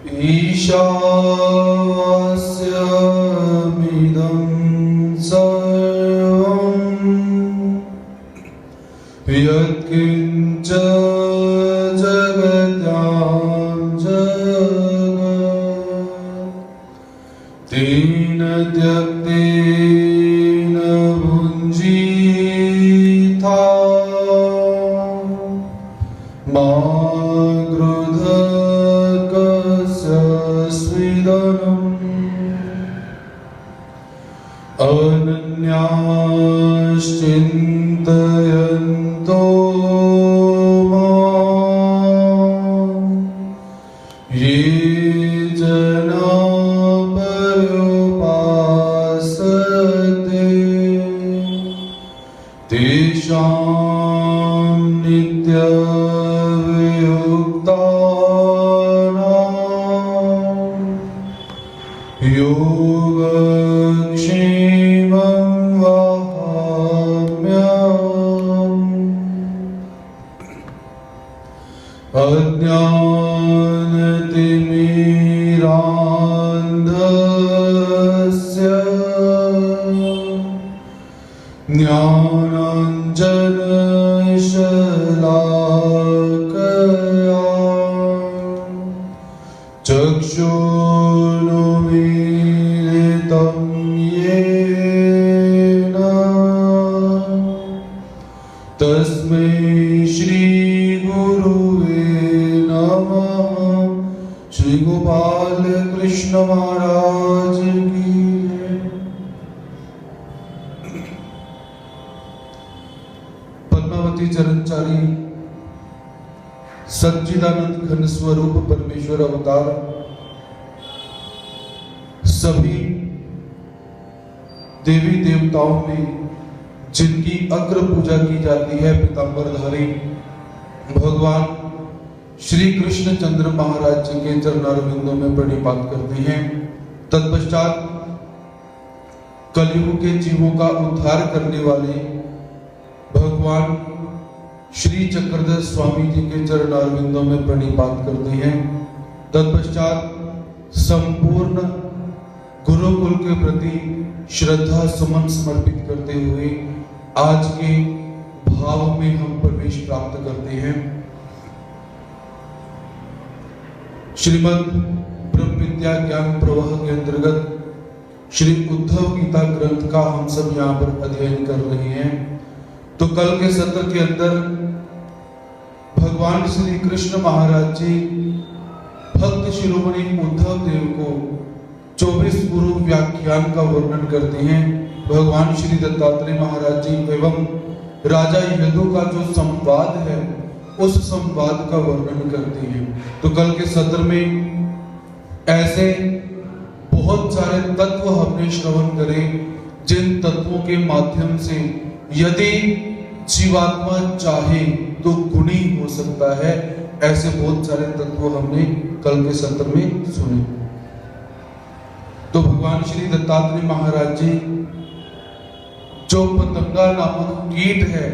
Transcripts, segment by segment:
ईशावास्यमिदं सर्वं यत्किञ्च जगत्यां जगत् तेन त्यक्तेन भुञ्जीथा मा अनन्याश्चिन्तयन्तो मां ये जना पर्युपासते तेषां नित्यवियुक्तानां योगक्षेमं अज्ञानतिमिरान्धस्य ज्ञानाञ्जनशलाकया चक्षुरुन्मीलितं येन तस्मै श्री श्री गोपाल कृष्ण महाराज की। पद्मावती चरणचारी सच्चिदानंद घन स्वरूप परमेश्वर अवतार सभी देवी देवताओं में जिनकी अग्र पूजा की जाती है पीतांबरधारी भगवान श्री कृष्ण चंद्र महाराज जी के चरणारविंदों में प्रणिपात करते हैं। तत्पश्चात कलयुग के जीवों का उद्धार करने वाले भगवान श्री चक्रधर स्वामी जी के चरणारविंदों में प्रणिपात करते हैं। तत्पश्चात संपूर्ण गुरुकुल के प्रति श्रद्धा सुमन समर्पित करते हुए आज के भाव में हम प्रवेश प्राप्त करते हैं। श्रीमद् ब्रह्म विद्या ज्ञान प्रवाह के अंतर्गत श्री उद्धव गीता ग्रंथ का हम सब यहाँ पर अध्ययन कर रहे हैं। तो कल के सत्र के अंदर भगवान श्री कृष्ण महाराज जी भक्त शिरोमणि उद्धव देव को 24 गुरु व्याख्यान का वर्णन करते हैं। भगवान श्री दत्तात्रेय महाराज जी एवं राजा यदु का जो संवाद है उस संवाद का वर्णन करते हैं। तो कल के सत्र में ऐसे बहुत सारे तत्व हमने श्रवण करे जिन तत्वों के माध्यम से यदि जीवात्मा चाहे तो गुणी हो सकता है। ऐसे बहुत सारे तत्व हमने कल के सत्र में सुने। तो भगवान श्री दत्तात्रेय महाराज जी जो पतंगा नामक कीट है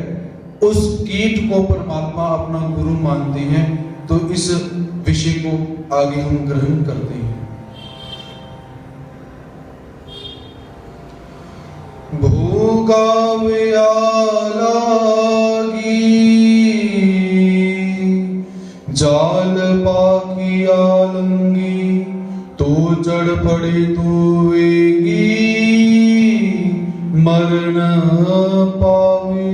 उस कीट को परमात्मा अपना गुरु मानते हैं। तो इस विषय को आगे हम ग्रहण करते हैं। भूखा व्यालागी जाल पाकी आलंगी तो चढ़ पड़े तो वेगी मरण पावे।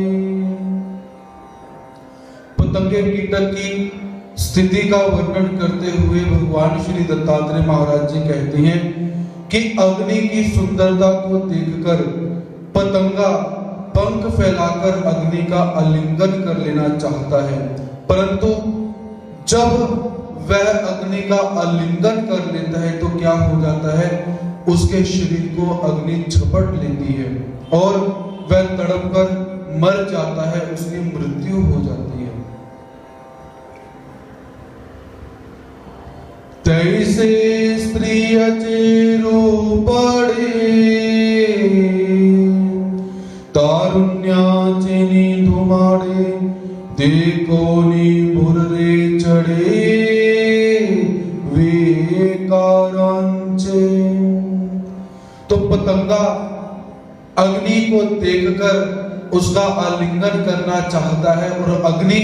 पतंगे कीटक की स्थिति का वर्णन करते हुए भगवान श्री दत्तात्रेय महाराज जी कहते हैं कि अग्नि की सुंदरता को देखकर पतंगा पंख फैलाकर अग्नि का आलिंगन कर लेना चाहता है, परंतु जब वह अग्नि का आलिंगन कर लेता है तो क्या हो जाता है, उसके शरीर को अग्नि झपट लेती है और वह तड़पकर मर जाता है, उसकी मृत्यु हो जाती है। तैसे स्त्री अचेरो पड़े तारुण्याचिनी धुमाड़े देखो नी बुर्रे चढ़े वे पतंगा अग्नि को देखकर उसका आलिंगन करना चाहता है और अग्नि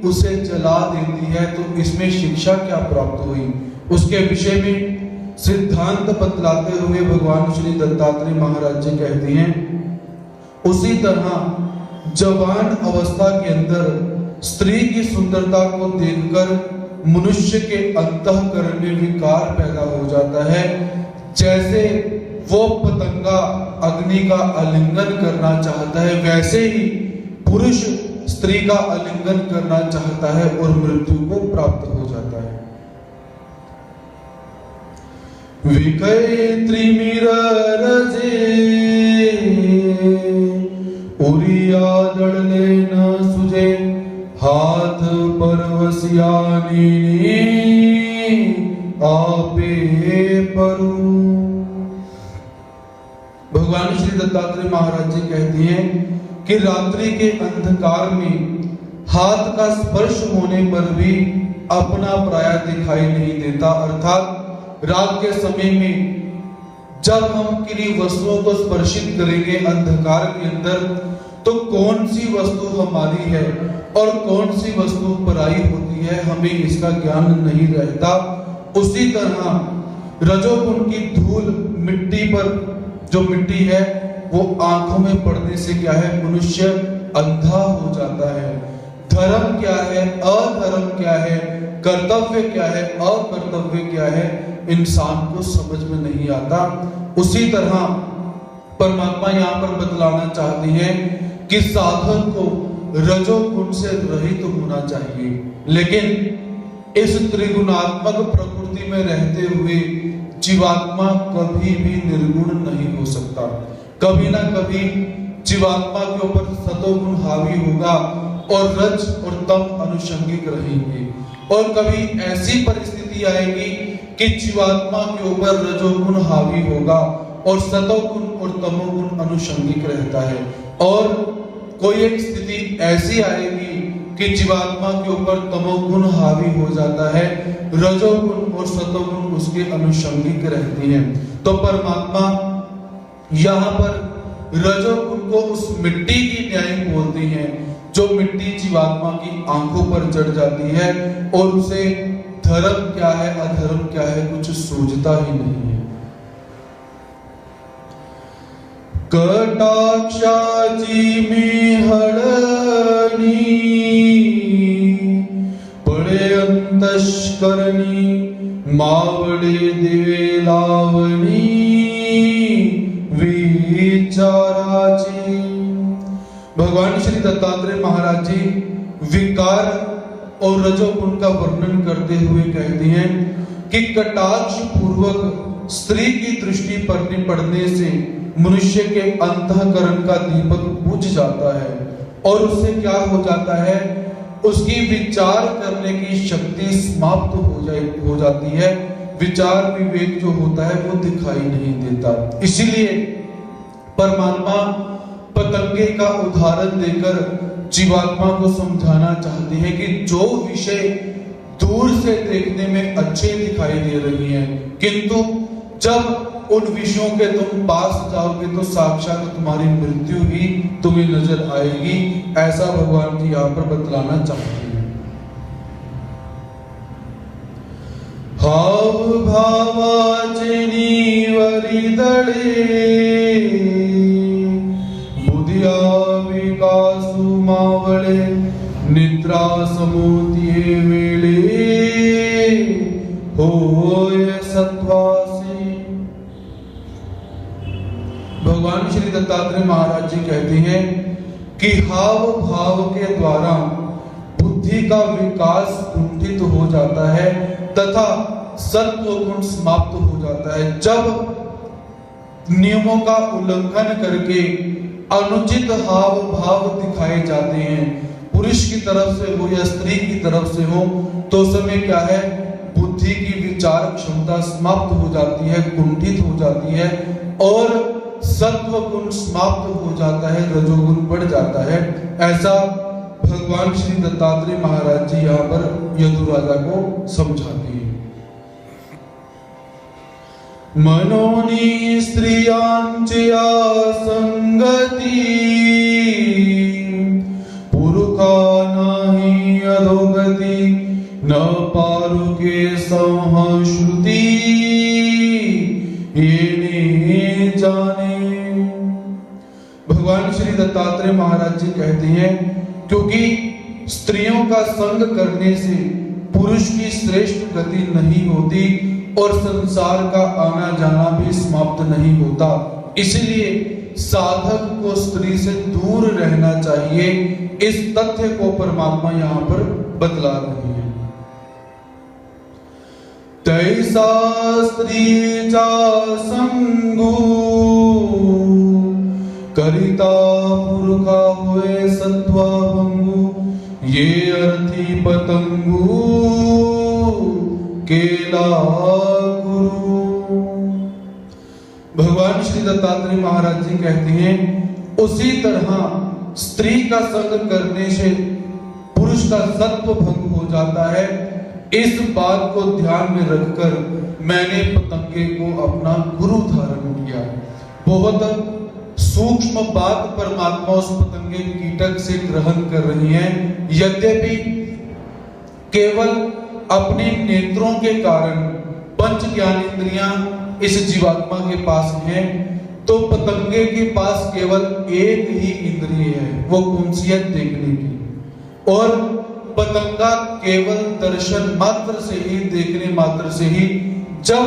उसे जला देती है, तो इसमें शिक्षा क्या प्राप्त हुई, उसके विषय में सिद्धांत बतलाते हुए भगवान श्री दत्तात्रेय महाराज जी कहते हैं, उसी तरह जवान अवस्था के अंदर स्त्री की सुंदरता को देखकर मनुष्य के अंतःकरण में विकार पैदा हो जाता है। जैसे वो पतंगा अग्नि का आलिंगन करना चाहता है, वैसे ही पुरुष स्त्री का आलिंगन करना चाहता है और मृत्यु को प्राप्त हो जाता है। विकय त्रिमिर रजे उरिया दड़ले न सुजे हाथ परवसियानी आपे परू। भगवान श्री दत्तात्रेय महाराज जी कहते हैं कि रात्रि के अंधकार में हाथ का स्पर्श होने पर भी अपना पराया दिखाई नहीं देता, अर्थात रात के समय में जब हम किन्हीं वस्तुओं को स्पर्शित करेंगे अंधकार के अंदर, तो कौन सी वस्तु हमारी है और कौन सी वस्तु पराई होती है हमें इसका ज्ञान नहीं रहता। उसी तरह रजोगुण की धूल मिट्टी पर, जो मिट्टी है वो आंखों में पड़ने से क्या है, मनुष्य अंधा हो जाता है। धर्म क्या है, अधर्म क्या है, कर्तव्य क्या है, अकर्तव्य क्या है, इंसान को समझ में नहीं आता। उसी तरह परमात्मा यहाँ पर बतलाना चाहती है कि साधक को रजोगुण से रहित होना चाहिए, लेकिन इस त्रिगुणात्मक प्रकृति में रहते हुए जीवात्मा कभी भी निर्गुण नहीं हो सकता। कभी ना कभी जीवात्मा के ऊपर सतोगुण हावी होगा और रज और तम अनुषंगिक रहेंगे, और कभी ऐसी परिस्थिति आएगी कि जीवात्मा के ऊपर रजोगुण हावी होगा और सतोगुण और तमोगुण अनुषंगिक रहता है, और कोई एक स्थिति ऐसी आएगी कि जीवात्मा के ऊपर तमोगुण हावी हो जाता है, रजोगुण और सतोगुण उसके अनुषंगिक रहती हैं। तो परमात्मा यहाँ पर रजोगुण को उस मिट्टी की न्याय बोलते हैं जो मिट्टी जीवात्मा की आंखों पर चढ़ जाती है और उसे धर्म क्या है अधर्म क्या है कुछ सूझता ही नहीं है। कटाक्षाची में हळणी पडे अंतष्करणी मावळे दिवे लावणी विचाराची। भगवान श्री दत्तात्रेय महाराज जी विकार और रजोगुण का वर्णन करते हुए कहते हैं कि कटाक्ष पूर्वक स्त्री की दृष्टि पड़ने से मनुष्य के अंतःकरण का दीपक बुझ जाता है और उससे क्या हो जाता है, उसकी विचार करने की शक्ति समाप्त हो जाती है। विचार विवेक जो होता है वो दिखाई नहीं देता। इसीलिए परमात्मा पतंगे का उदाहरण देकर जीवात्मा को समझाना चाहते हैं कि जो विषय दूर से देखने में अच्छे दिखाई दे रही हैं, किंतु जब उन विषयों के तुम पास जाओगे तो साक्षात तुम्हारी मृत्यु ही तुम्हें नजर आएगी। ऐसा भगवान जी यहाँ पर बतलाना चाहते हैं। हाव भावाचे वरिदळे बुद्धिया विकासु मावळे निद्रा समोतिये वेळे होय सत्वासी। भगवान श्री दत्तात्रेय महाराज जी कहते हैं कि हाव भाव के द्वारा बुद्धि का विकास कुंठित हो जाता है तथा सत्व गुण समाप्त हो जाता है। जब नियमों का उल्लंघन करके अनुचित हाव भाव दिखाए जाते हैं, पुरुष की तरफ से हो या स्त्री की तरफ से हो, तो समय क्या है, बुद्धि की विचार क्षमता समाप्त हो जाती है, कुंठित हो जाती है और सत्व गुण समाप्त हो जाता है, रजोगुण बढ़ जाता है। ऐसा भगवान श्री दत्तात्रेय महाराज जी यहाँ पर यदु राजा को समझाते हैं। मनोनी स्त्रियांची असंगती, पुरुषा नाही अधोगती, न पारुके संश्रुती, येणे जाने। भगवान श्री दत्तात्रेय महाराज जी कहते हैं, क्योंकि स्त्रियों का संग करने से पुरुष की श्रेष्ठ गति नहीं होती और संसार का आना जाना भी समाप्त नहीं होता, इसलिए साधक को स्त्री से दूर रहना चाहिए। इस तथ्य को परमात्मा यहाँ पर बतला रहे हैं। तैसा स्त्रीचा संगू, करिता पुरुषा हुए सत्वभंगू, ये अर्थी पतंगू केला गुरु। भगवान श्री दत्तात्रेय महाराज जी कहते हैं, उसी तरह स्त्री का संग करने से पुरुष का सत्व भंग हो जाता है। इस बात को ध्यान में रखकर मैंने पतंगे को अपना गुरु धारण किया। बहुत सूक्ष्म बात परमात्मा उस पतंगे कीटक से ग्रहण कर रही है। यद्यपि केवल अपने नेत्रों के कारण पंच ज्ञानेंद्रियां इस जीवात्मा के पास हैं, तो पतंगे के पास केवल एक ही इंद्रिय है, वो कौन सी है? देखने की। और पतंगा केवल दर्शन मात्र से ही, देखने मात्र से ही, जब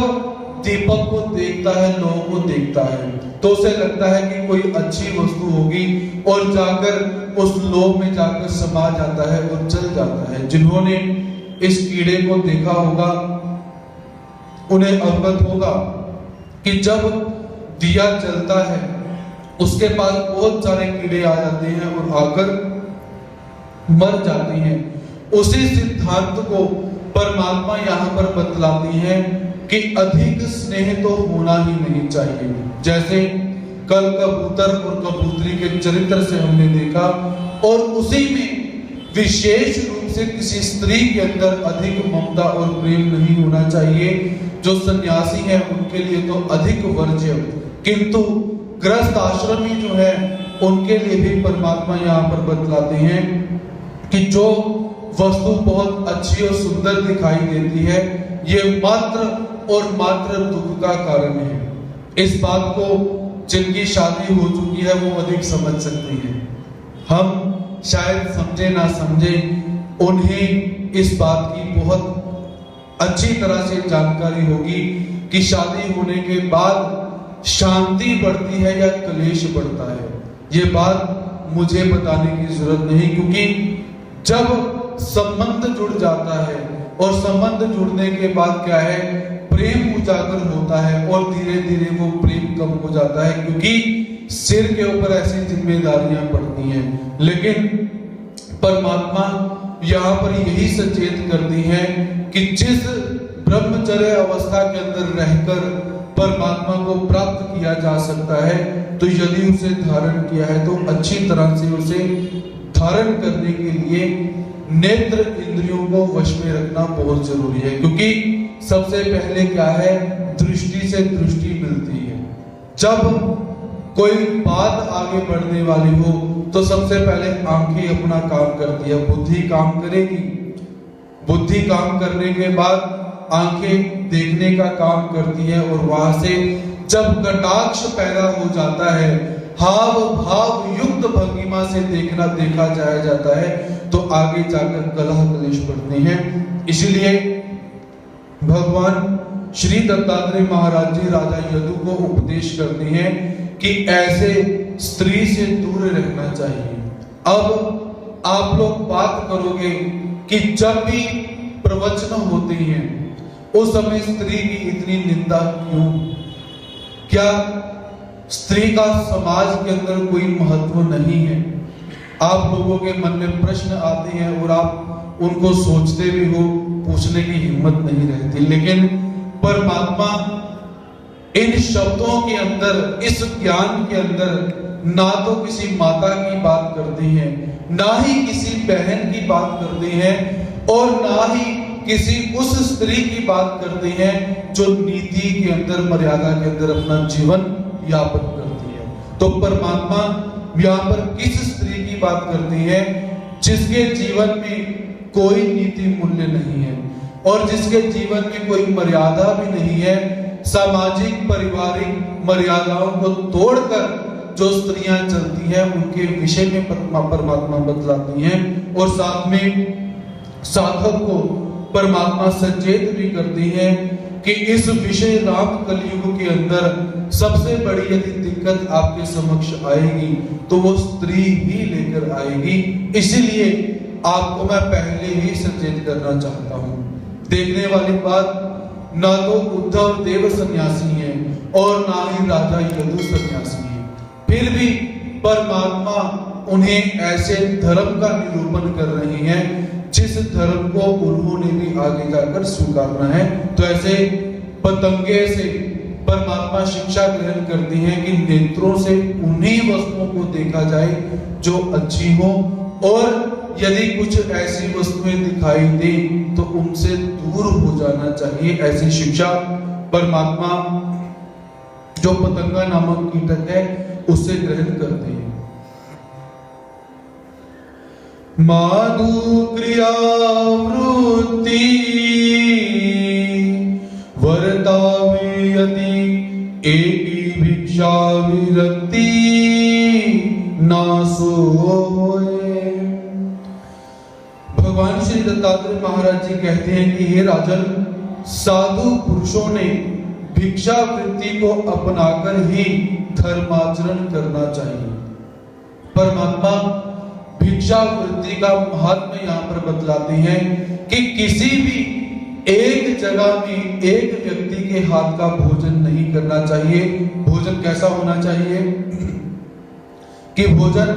दीपक को देखता है, लोगों को देखता है, तो उसे लगता है कि कोई अच्छी वस्तु होगी और जाकर उस लोभ में जाकर समा जाता है और जल जाता है। जिन्होंने इस कीड़े को देखा होगा उन्हें अवगत होगा कि जब दिया जलता है उसके पास बहुत सारे कीड़े आ जाते हैं और आकर मर जाते हैं। उसी सिद्धांत को परमात्मा यहाँ पर बतलाती है कि अधिक स्नेह तो होना ही नहीं चाहिए। जैसे कल कबूतर और कबूतरी के चरित्र से हमने देखा, और उसी में विशेष रूप से किसी स्त्री के अंदर अधिक ममता और प्रेम नहीं होना चाहिए। जो सन्यासी हैं उनके लिए तो अधिक वर्ज्य, किंतु गृहस्थ आश्रमी जो है उनके लिए भी परमात्मा यहाँ पर बतलाते हैं कि जो वस्तु बहुत अच्छी और सुंदर दिखाई देती है, ये मात्र और मात्र दुख का कारण है। इस बात को जिनकी शादी हो चुकी है वो अधिक समझ सकती है। हम शायद समझे ना समझे, उन्हें इस बात की बहुत अच्छी तरह से जानकारी होगी कि शादी होने के बाद शांति बढ़ती है या क्लेश बढ़ता है। ये बात मुझे बताने की जरूरत नहीं, क्योंकि जब संबंध जुड़ जाता है और संबंध जुड़ने के बाद क्या है, प्रेम उजागर होता है और धीरे धीरे वो प्रेम कम हो जाता है, क्योंकि सिर के ऊपर ऐसी जिम्मेदारियां पड़ती हैं। लेकिन परमात्मा यहाँ पर यही सचेत करती है कि जिस ब्रह्मचर्य अवस्था के अंदर रहकर परमात्मा को प्राप्त किया जा सकता है, तो यदि उसे धारण किया है तो अच्छी तरह से उसे धारण करने के लिए नेत्र इंद्रियों को वश में रखना बहुत जरूरी है। क्योंकि सबसे पहले क्या है, दृष्टि से दृष्टि मिलती है। जब कोई बात आगे बढ़ने वाली हो तो सबसे पहले आंखें अपना काम करती है, बुद्धि काम करेगी। बुद्धि काम करने के बाद आंखें देखने का काम करती है, और वहां से जब कटाक्ष पैदा हो जाता है, हाव भाव युक्त भंगिमा से देखा जाया जाता है, तो आगे जाकर कलह कलेश बढ़ते हैं। इसलिए भगवान श्री दत्तात्रेय महाराज जी राजा यदु को उपदेश करते हैं कि ऐसे स्त्री से दूर रहना चाहिए। अब आप लोग बात करोगे कि जब भी प्रवचन होते हैं उस समय स्त्री की इतनी निंदा क्यों? क्या स्त्री का समाज के अंदर कोई महत्व नहीं है? आप लोगों के मन में प्रश्न आते हैं और आप उनको सोचते भी हो, पूछने की हिम्मत नहीं रहती। लेकिन परमात्मा इन शब्दों के अंदर, इस ज्ञान के अंदर ना तो किसी माता की बात करते हैं, ना ही किसी बहन की बात करते हैं, और ना ही किसी उस स्त्री की बात करते हैं जो नीति के अंदर, मर्यादा के अंदर अपना जीवन यापन करती है। तो परमात्मा यहाँ पर किस स्त्री की बात करते हैं? जिसके जीवन में कोई नीति मूल्य नहीं है और जिसके जीवन में कोई मर्यादा भी नहीं है। सामाजिक पारिवारिक मर्यादाओं को तोड़कर जो स्त्रियां चलती हैं उनके विषय में परमात्मा बतलाती हैं और साथ में साधक को परमात्मा सचेत भी करती हैं कि इस विषय राम कलयुग के अंदर सबसे बड़ी यदि दिक्कत आपके समक्ष आएगी तो वो स्त्री ही लेकर आएगी। इसीलिए आपको मैं पहले ही सचेत करना चाहता हूं। देखने वाली बात, ना तो उद्धव देव सन्यासी हैं और ना ही राजा यदु सन्यासी हैं, फिर भी परमात्मा उन्हें ऐसे धर्म का निरूपण कर रहे हैं जिस धर्म को उन्होंने भी आगे जाकर स्वीकारना है। तो ऐसे पतंगे से परमात्मा शिक्षा ग्रहण करती हैं कि नेत्रों से उन्हीं वस्तुओं को देखा जाए जो अच्छी हो और यदि कुछ ऐसी वस्तुएं दिखाई दे तो उनसे दूर हो जाना चाहिए। ऐसी शिक्षा परमात्मा जो पतंगा नामक कीटक है उससे ग्रहण करते हैं। माधु क्रिया वृत्ति वर्तावे यदि एकी भिक्षा विरक्ति ना सोए। भगवान श्री दत्तात्रेय महाराज जी कहते हैं कि हे राजन, साधु पुरुषों ने भिक्षा वृत्ति को अपनाकर ही धर्माचरण करना चाहिए। परमात्मा भिक्षा वृत्ति का महात्म्य यहाँ पर बतलाते हैं कि किसी भी एक जगह में एक व्यक्ति के हाथ का भोजन नहीं करना चाहिए। भोजन कैसा होना चाहिए कि भोजन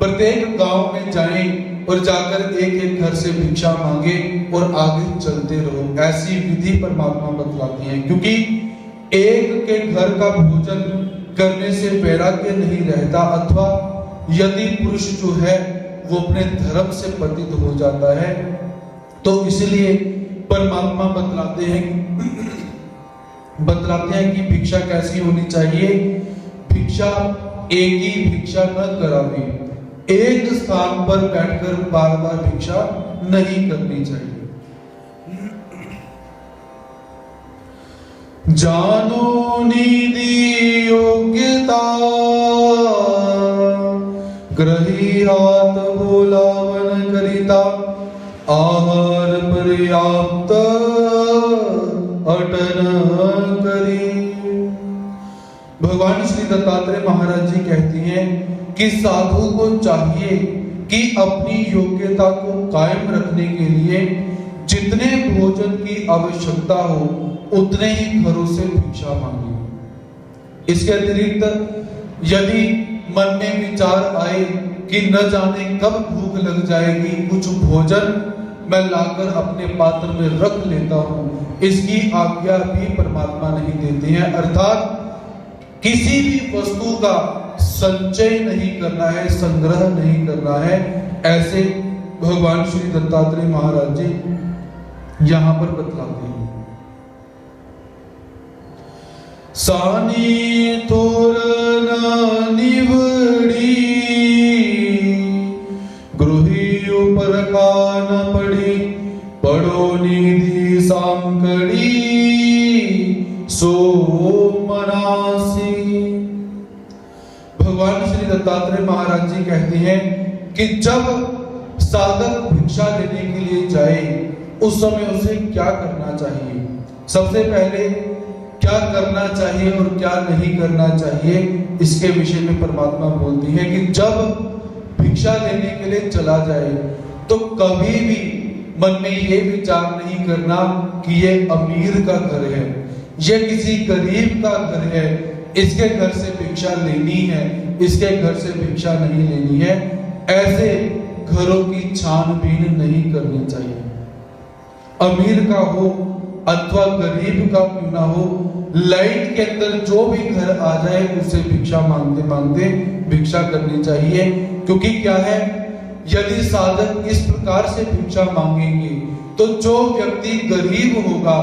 प्रत्येक गांव में जाएं और जाकर एक एक घर से भिक्षा मांगे और आगे चलते रहो। ऐसी विधि परमात्मा बतलाती है, क्योंकि एक के घर का भोजन करने से वैराग्य नहीं रहता, अथवा यदि पुरुष जो है वो अपने धर्म से पतित हो जाता है। तो इसलिए परमात्मा बतलाते हैं कि भिक्षा कैसी होनी चाहिए। भिक्षा एक ही भिक्षा न करावे, एक स्थान पर बैठकर बार बार भिक्षा नहीं करनी चाहिए। जानो निधि योग्यता ग्रही हाथ बोलावन करिता आहार पर्याप्त अटन करी। भगवान श्री दत्तात्रेय महाराज जी कहती हैं कि साधु को चाहिए कि अपनी योग्यता को कायम रखने के लिए जितने भोजन की आवश्यकता हो उतने ही घरों से भिक्षा मांगे। इसके अतिरिक्त यदि मन में विचार आए कि न जाने कब भूख लग जाएगी, कुछ भोजन मैं लाकर अपने पात्र में रख लेता हूं, इसकी आज्ञा भी परमात्मा नहीं देते हैं। अर्थात किसी भी वस्तु का संचय नहीं करना है, संग्रह नहीं करना है। ऐसे भगवान श्री दत्तात्रेय महाराज जी यहां पर बतलाते हैं। सानी तोरण निवड़ी गृही ऊपर कान पड़ी पड़ो निधि सांकड़ी सो मनासी। भगवान श्री दत्तात्रेय महाराज जी कहते हैं कि जब साधक भिक्षा लेने के लिए जाए उस समय उसे क्या करना चाहिए। सबसे पहले क्या करना चाहिए और क्या नहीं करना चाहिए, इसके विषय में परमात्मा बोलती है कि जब भिक्षा लेने के लिए चला जाए तो कभी भी मन में ये विचार नहीं करना कि ये अमीर का घर है, ये किसी गरीब का घर है, इसके घर से भिक्षा लेनी है, इसके घर से भिक्षा नहीं लेनी है। ऐसे घरों की छानबीन नहीं करनी चाहिए। अमीर का हो अथवा गरीब का क्यों ना हो, लाइट के अंदर जो भी घर आ जाए उससे भिक्षा मांगते मांगते भिक्षा करनी चाहिए। क्योंकि क्या है, यदि साधक इस प्रकार से भिक्षा मांगेंगे तो जो व्यक्ति गरीब होगा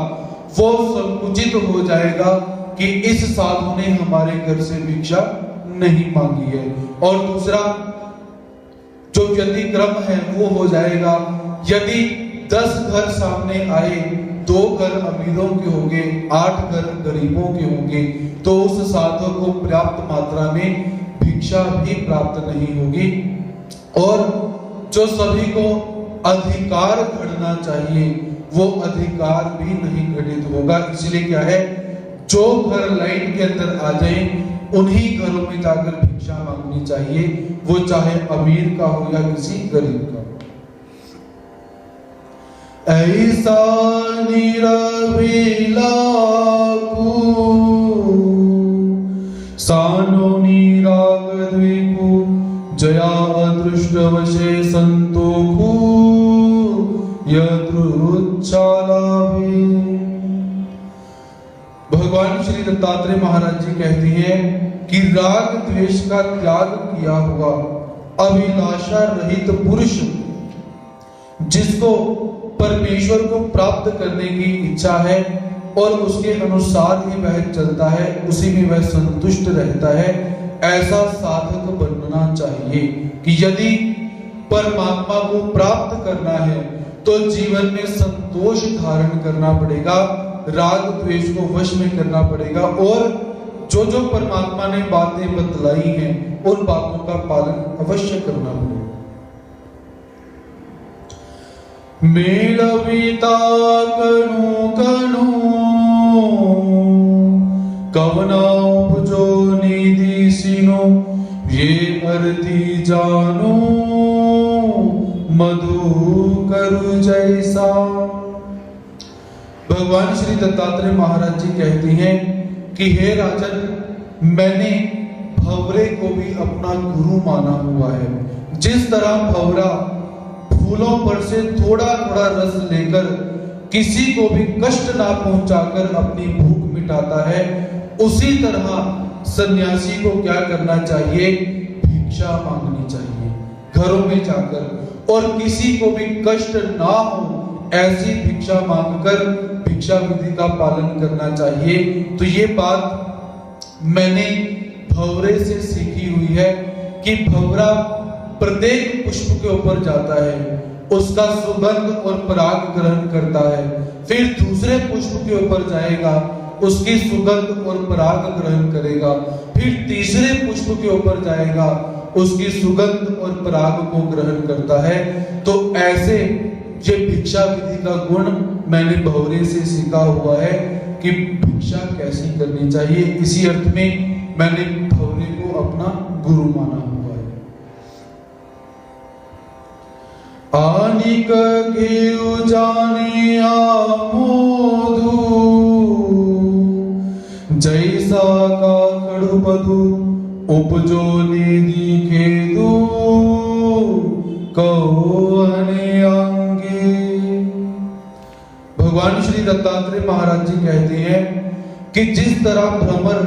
वो संकुचित हो जाएगा कि इस साधु ने हमारे घर से भिक्षा नहीं मांगी है। और दूसरा जो व्यतिक्रम है वो हो जाएगा, यदि 10 घर सामने आए, 2 घर अमीरों के होंगे, 8 घर गरीबों के होंगे, तो उस साधु को पर्याप्त मात्रा में भिक्षा भी प्राप्त नहीं होगी। और जो सभी को अधिकार घड़ना चाहिए वो अधिकार भी नहीं घटित होगा। इसलिए क्या है, जो घर लाइन के अंदर आ जाए उन्हीं घरों में जाकर भिक्षा मांगनी चाहिए, वो चाहे अमीर का हो या किसी गरीब का। ऐसा निरविलाकू सानो निरागद्विकु जया अदृष्टवशे संतोखु यदृच्छालाभे। भगवान श्री दत्तात्रेय महाराज जी कहते हैं कि राग द्वेष का त्याग किया हुआ अभिलाषा रहित पुरुष जिसको परमेश्वर को प्राप्त करने की इच्छा है और उसके अनुसार ही वह चलता है, उसी में वह संतुष्ट रहता है, ऐसा साधक बनना चाहिए। कि यदि परमात्मा को प्राप्त करना है तो जीवन में संतोष धारण करना पड़ेगा, राग द्वेष को वश में करना पड़ेगा, और जो जो परमात्मा ने बातें बतलाई हैं उन बातों का पालन अवश्य करना पड़ेगा। मेलविता कणु कणु कवना उपजो निधि सिनो ये अरती जानो मधु करु जैसा। भगवान श्री दत्तात्रेय महाराज जी कहते हैं कि हे राजन, मैंने भंवरे को भी अपना गुरु माना हुआ है। जिस तरह भंवरा फूलों पर से थोड़ा थोड़ा रस लेकर किसी को भी कष्ट ना पहुंचाकर अपनी भूख मिटाता है, उसी तरह सन्यासी को क्या करना चाहिए, भिक्षा मांगनी चाहिए घरों में जाकर, और किसी को भी कष्ट ना हो ऐसी भिक्षा मांगकर भिक्षा विधि का पालन करना चाहिए। तो ये बात मैंने भंवरे से सीखी हुई है कि भंवरा प्रत्येक पुष्प के ऊपर जाता है, उसका सुगंध और पराग ग्रहण करता है, फिर दूसरे पुष्प के ऊपर जाएगा, उसकी सुगंध और पराग ग्रहण करेगा, फिर तीसरे पुष्प के ऊपर जाएगा, उसकी सुगंध और पराग को ग्रहण करता है। तो ऐसे ये भिक्षा विधि का गुण मैंने भंवरे से सीखा हुआ है कि भिक्षा कैसी करनी चाहिए। इसी अर्थ में मैंने भंवरे को अपना गुरु माना हुआ है। आनिक घेउ जाने आमोधु जैसा का कड़ुपधु उपजो निधि खेदु कहो हने आंगे। भगवान श्री दत्तात्रेय महाराज जी कहते हैं कि जिस तरह भ्रमर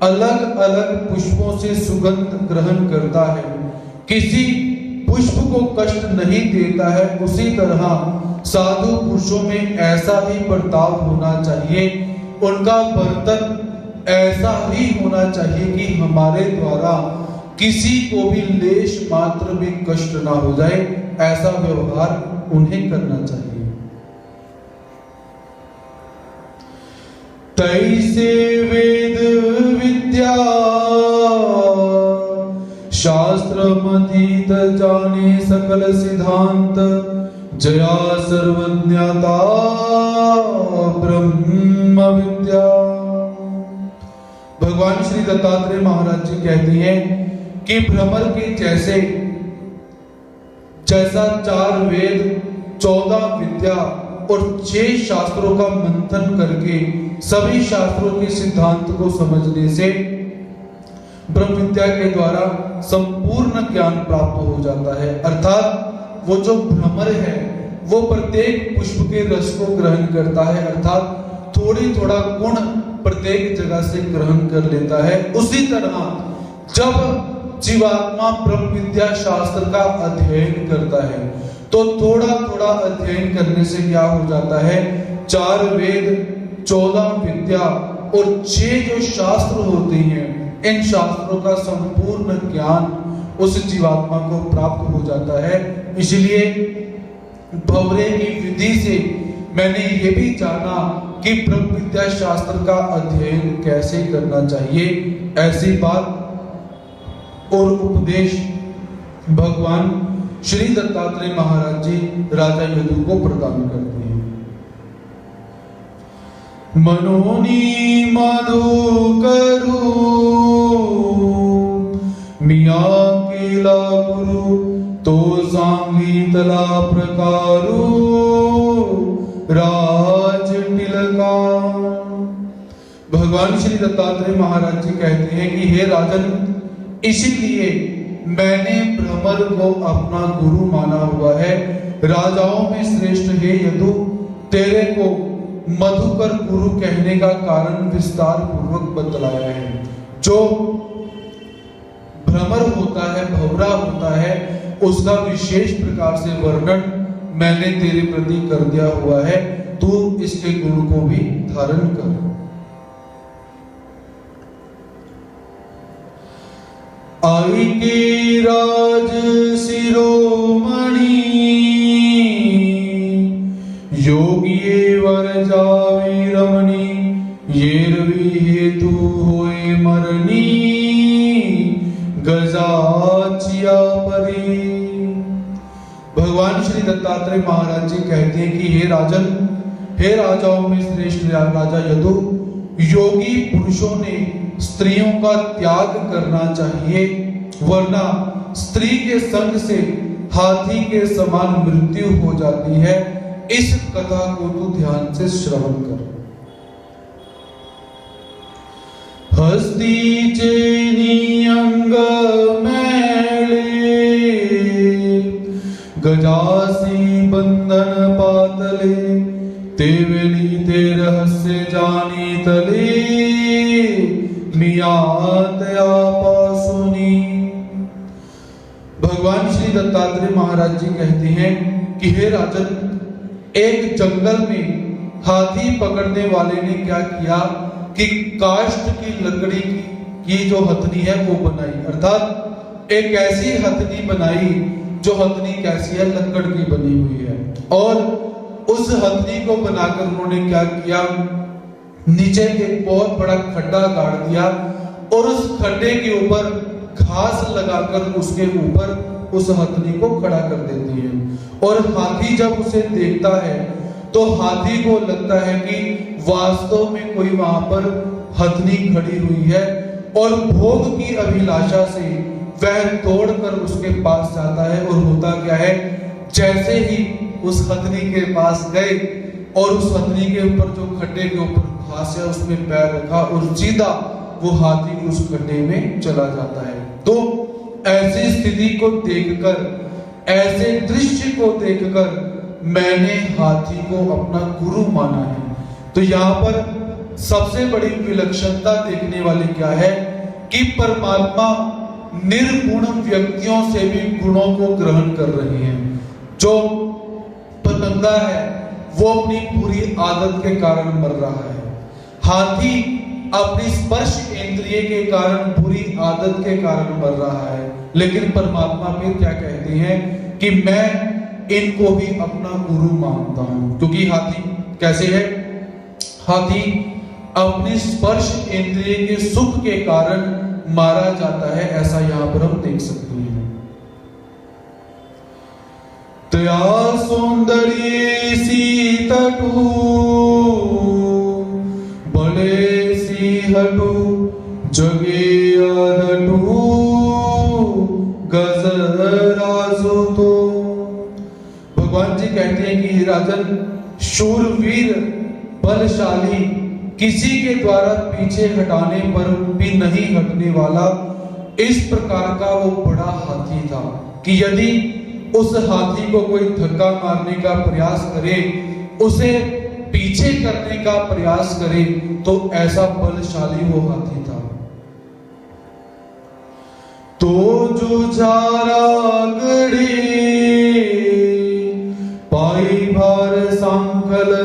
अलग अलग पुष्पों से सुगंध ग्रहण करता है, किसी पुष्प को कष्ट नहीं देता है, उसी तरह साधु पुरुषों में ऐसा ही बर्ताव होना चाहिए, उनका बर्तन ऐसा ही होना चाहिए कि हमारे द्वारा किसी को भी लेश मात्र भी कष्ट ना हो जाए, ऐसा व्यवहार उन्हें करना चाहिए। तैसे वेद विद्या शास्त्र मतीत जाने सकल सिद्धांत जया सर्वज्ञता ब्रह्म विद्या। भगवान श्री दत्तात्रेय महाराज जी कहते हैं कि भ्रमर के जैसा 4 वेद 14 विद्या और 6 शास्त्रों का मंथन करके सभी शास्त्रों के सिद्धांत को समझने से ब्रह्म विद्या के द्वारा संपूर्ण ज्ञान प्राप्त हो जाता है। अर्थात वो जो भ्रमर है वो प्रत्येक पुष्प के रस को ग्रहण करता है, अर्थात थोड़ा गुण प्रत्येक जगह से ग्रहण कर लेता है। उसी तरह जब जीवात्मा ब्रह्म विद्या शास्त्र का अध्ययन करता है तो थोड़ा थोड़ा अध्ययन करने से क्या हो जाता है, 4 वेद, 14 विद्या और 6 जो शास्त्र होते हैं, इन शास्त्रों का संपूर्ण ज्ञान उस जीवात्मा को प्राप्त हो जाता है। इसलिए भंवरे की विधि से मैंने ये भी जाना कि ब्रह्म विद्या शास्त्र का अध्ययन कैसे करना चाहिए। ऐसी बात और उपदेश भगवान श्री दत्तात्रेय महाराज जी राजा यदु को प्रदान करते हैं। मनोनी मधुकरु मिया केला गुरु तो सांगीतला प्रकारु राज टिलका। भगवान श्री दत्तात्रेय महाराज जी कहते हैं कि हे राजन, इसीलिए मैंने भ्रमर को अपना गुरु माना हुआ है। राजाओं में श्रेष्ठ हे यदु, तेरे को मधुकर गुरु कहने का कारण विस्तार पूर्वक बतलाया है। जो भ्रमर होता है, भंवरा होता है, उसका विशेष प्रकार से वर्णन मैंने तेरे प्रति कर दिया हुआ है। तू इसके गुण को भी धारण कर। आई के राज शिरोमणि योगी वर जावे रमणी, ये रवि हेतु होए मरनी गजाचिया परी। भगवान श्री दत्तात्रेय महाराज जी कहते हैं कि हे राजन, हे राजाओं में श्रेष्ठ राजा यदु, योगी पुरुषों ने स्त्रियों का त्याग करना चाहिए, वरना स्त्री के संग से हाथी के समान मृत्यु हो जाती है। इस कथा को तू ध्यान से श्रवण कर। हस्ती चेनी अंग मैले, गजासी बंधन पातले, तेवेली ते रहस्य जानी तले, मिया तया पासुनी। भगवान श्री दत्तात्रेय महाराज जी कहते हैं कि हे राजन, एक जंगल में हाथी पकड़ने वाले ने क्या किया कि काष्ठ की लकड़ी की जो हथनी है वो बनाई, अर्थात एक ऐसी हथनी बनाई जो हथनी कैसी है, लकड़ की बनी हुई है। और उस हथनी को बनाकर उन्होंने क्या किया, नीचे एक बहुत बड़ा खड्डा गाड़ दिया और उस खड्डे के ऊपर घास लगाकर उसके ऊपर उस हथनी को खड़ा कर देती है। और हाथी जब उसे देखता है तो हाथी को लगता है कि वास्तव में कोई वहां पर हथनी खड़ी हुई है, और भोग की अभिलाषा से वह दौड़कर उसके पास जाता है। और होता क्या है, जैसे ही उस हथनी के पास गए और उस हथनी के ऊपर जो खड्डे के ऊपर घास है उसमें पैर रखा और सीधा वो हाथी उस खड्डे में चला जाता है। तो ऐसी स्थिति को देखकर, ऐसे दृश्य को देखकर मैंने हाथी को अपना गुरु माना है। तो यहाँ पर सबसे बड़ी विलक्षणता देखने वाली क्या है कि परमात्मा निर्गुण व्यक्तियों से भी गुणों को ग्रहण कर रहे हैं। जो पतंगा है वो अपनी बुरी आदत के कारण मर रहा है, हाथी अपनी स्पर्श इंद्रिय के कारण, बुरी आदत के कारण मर रहा है। लेकिन परमात्मा फिर क्या कहते हैं कि मैं इनको भी अपना गुरु मानता हूं। क्योंकि हाथी कैसे है, हाथी अपनी स्पर्श इंद्रिय के सुख के कारण मारा जाता है, ऐसा यहां पर हम देख सकते हैं। तया सौंदर्य सी तटू बड़े सी हटू जगे अदटू गजराजो। तो भगवान जी कहते हैं कि राजन, शूरवीर बलशाली, किसी के द्वारा पीछे हटाने पर भी नहीं हटने वाला, इस प्रकार का वो बड़ा हाथी था कि यदि उस हाथी को कोई धक्का मारने का प्रयास करे, उसे पीछे करने का प्रयास करे, तो ऐसा बलशाली वो हाथी था। तो जो जारा गड़े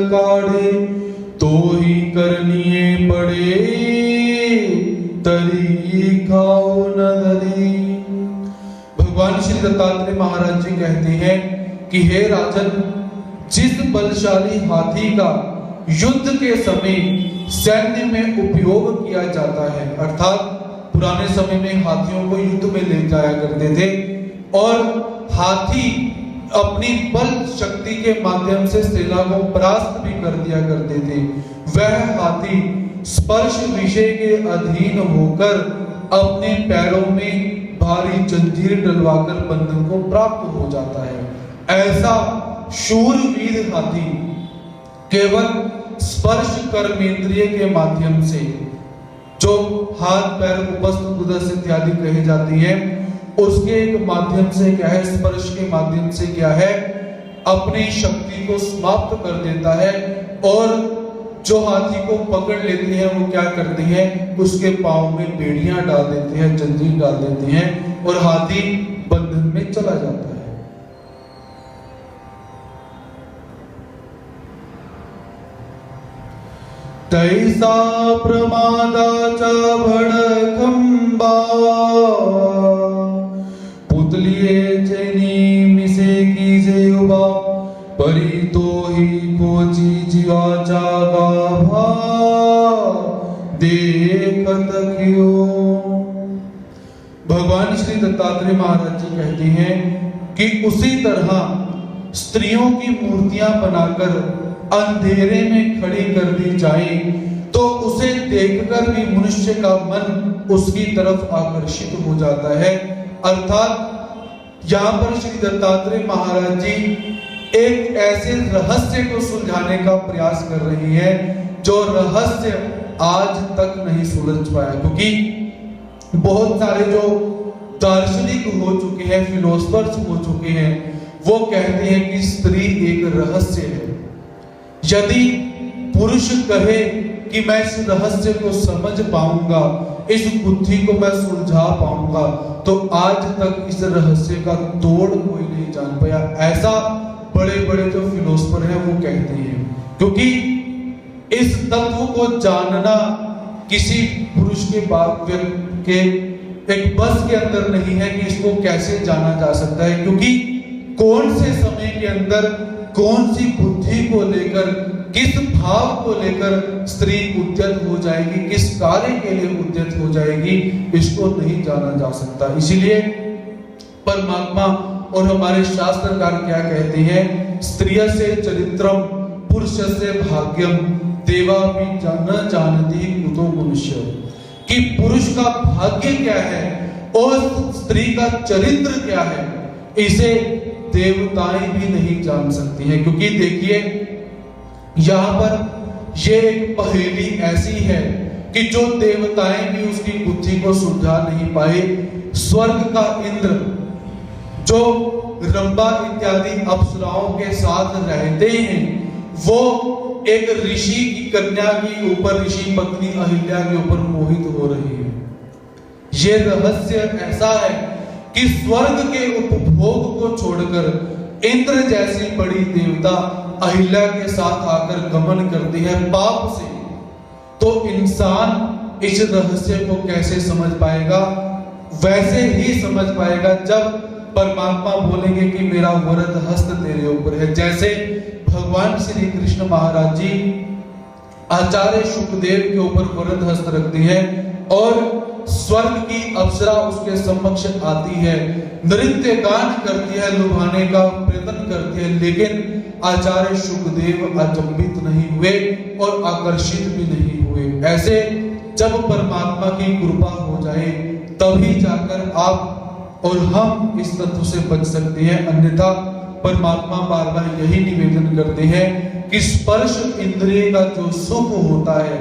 काढ़े, तो ही करनिए पड़े, तरी खाओ न धरी। भगवान श्री दत्तात्रेय महाराज जी कहते हैं कि हे राजन, जिस बलशाली हाथी का युद्ध के समय सैन्य में उपयोग किया जाता है, अर्थात पुराने समय में हाथियों को युद्ध में ले जाया करते थे और हाथी अपनी बल शक्ति के माध्यम से सेना को परास्त भी कर दिया करते थे, वह हाथी स्पर्श विषय के अधीन होकर अपने पैरों में भारी जंजीर डलवाकर बंधन को प्राप्त हो जाता है। ऐसा शूरवीर हाथी केवल स्पर्श कर्मेंद्रिय के माध्यम से, जो हाथ पैर उपस्थ उदर इत्यादि कही जाती है, उसके एक माध्यम से क्या है, स्पर्श के माध्यम से क्या है, अपनी शक्ति को समाप्त कर देता है और जो हाथी को पकड़ लेती है वो क्या करती है, उसके पांव में बेड़ियां डाल देते हैं, जंजीर डाल देते हैं और हाथी बंधन में चला जाता है। तैसा प्रमादाचा भड़कंबा, पुतलिये चैनी मिसे की जेउबा, परी तो ही कोची जीवाचा गाभा, देखत क्यों। भगवान श्री दत्तात्रेय महाराज जी कहते हैं कि उसी तरह स्त्रियों की मूर्तियां बनाकर अंधेरे में खड़ी कर दी जाए तो उसे देखकर भी मनुष्य का मन उसकी तरफ आकर्षित हो जाता है। अर्थात यहाँ पर श्री दत्तात्रेय महाराज जी एक ऐसे रहस्य को सुलझाने का प्रयास कर रही है जो रहस्य आज तक नहीं सुलझ पाया, क्योंकि बहुत सारे जो दार्शनिक हो चुके हैं, फिलोसफर्स हो चुके हैं, वो कहते हैं कि स्त्री एक रहस्य है। यदि पुरुष कहे कि मैं इस रहस्य को समझ पाऊंगा, इस बुद्धि को मैं सुलझा पाऊंगा, तो आज तक इस रहस्य का तोड़ कोई नहीं जान पाया। ऐसा बड़े बड़े जो फिलोसफर हैं वो कहते हैं, क्योंकि इस तत्व को जानना किसी पुरुष के बात के एक बस के अंदर नहीं है कि इसको कैसे जाना जा सकता है, क्योंकि कौन से समय के अंदर कौन सी बुद्धि को लेकर, किस भाव को लेकर स्त्री उद्यत हो जाएगी, किस कार्य के लिए उद्यत हो जाएगी, इसको नहीं जाना जा सकता। इसीलिए परमात्मा और हमारे शास्त्रकार क्या कहते हैं, स्त्रिय से चरित्रम पुरुष से भाग्यम देवा भी न जानती कुतो मनुष्य, कि पुरुष का भाग्य क्या है और स्त्री का चरित्र क्या है, इसे देवताएं भी नहीं जान सकती हैं। क्योंकि देखिए यहां पर ये एक पहेली ऐसी है कि जो देवताएं भी उसकी बुद्धि को सुलझा नहीं पाए। स्वर्ग का इंद्र जो रंभा इत्यादि अप्सराओं के साथ रहते हैं, वो एक ऋषि की कन्या के ऊपर, ऋषि पत्नी अहिल्या के ऊपर मोहित हो रही है। ये रहस्य ऐसा है कि स्वर्ग के उपभोग को छोड़कर इंद्र जैसी बड़ी देवता अहिल्या के साथ आकर गमन करती है पाप से, तो इंसान इस रहस्य को कैसे समझ पाएगा? वैसे ही समझ पाएगा जब परमात्मा बोलेंगे कि मेरा वरद हस्त तेरे ऊपर है। जैसे भगवान श्री कृष्ण महाराज जी आचार्य शुकदेव के ऊपर वरद हस्त रखती है और स्वर्ग की अप्सरा उसके समक्ष आती है, नृत्य गान करती है, लुभाने का प्रयत्न करती है, लेकिन आचार्य शुकदेव अचंभित नहीं हुए और आकर्षित भी नहीं हुए। ऐसे जब परमात्मा की कृपा हो जाए तभी जाकर आप और हम इस तत्व से बच सकते हैं, अन्यथा परमात्मा बार बार यही निवेदन करते हैं कि स्पर्श इंद्रिय का जो सुख होता है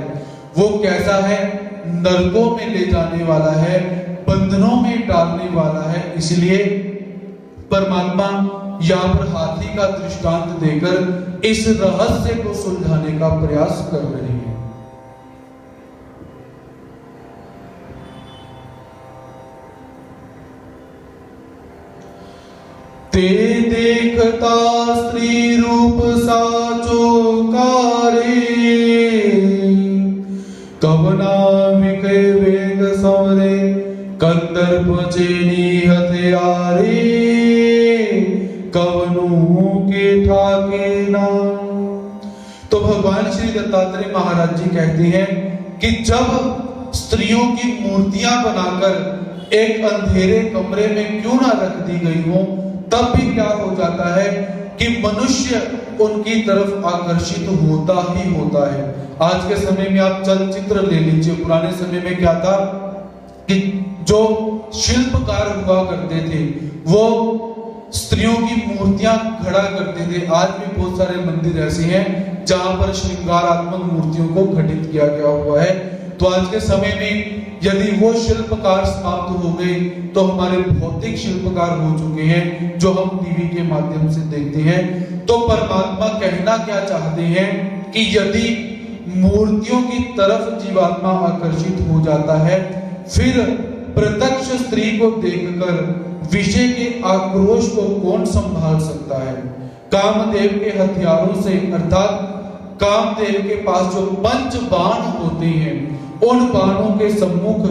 वो कैसा है, नरकों में ले जाने वाला है, बंधनों में डालने वाला है। इसलिए परमात्मा यहाँ पर हाथी का दृष्टांत देकर इस रहस्य को सुलझाने का प्रयास कर रहे हैं। ते देखता स्त्री रूप साचो का कंदर्प चेनी हथियारे कवनों के ठाके ना। तो भगवान श्री दत्तात्रेय महाराज जी कहते हैं कि जब स्त्रियों की मूर्तियां बनाकर एक अंधेरे कमरे में क्यों ना रख दी गई हो, तब भी क्या हो जाता है कि मनुष्य उनकी तरफ आकर्षित होता ही होता है। आज के समय में आप चलचित्र ले लीजिए, पुराने समय में क्या था कि जो शिल्पकार हुआ करते थे वो स्त्रियों की मूर्तियां खड़ा करते थे। आज भी बहुत सारे मंदिर ऐसे हैं जहां पर श्रृंगारात्मक मूर्तियों को घटित किया गया हुआ है। तो आज के समय में यदि वो शिल्पकार समाप्त हो गए तो हमारे भौतिक शिल्पकार हो चुके हैं जो हम टीवी के माध्यम से देखते हैं। तो परमात्मा कहना क्या चाहते हैं कि यदि मूर्तियों की तरफ जीवात्मा आकर्षित हो जाता है, फिर प्रत्यक्ष स्त्री को देखकर विषय के आक्रोश को कौन संभाल सकता है। कामदेव के हथियारों से अर्थात कामदेव के पास जो पंच बाण होते हैं उन बाणों के सम्मुख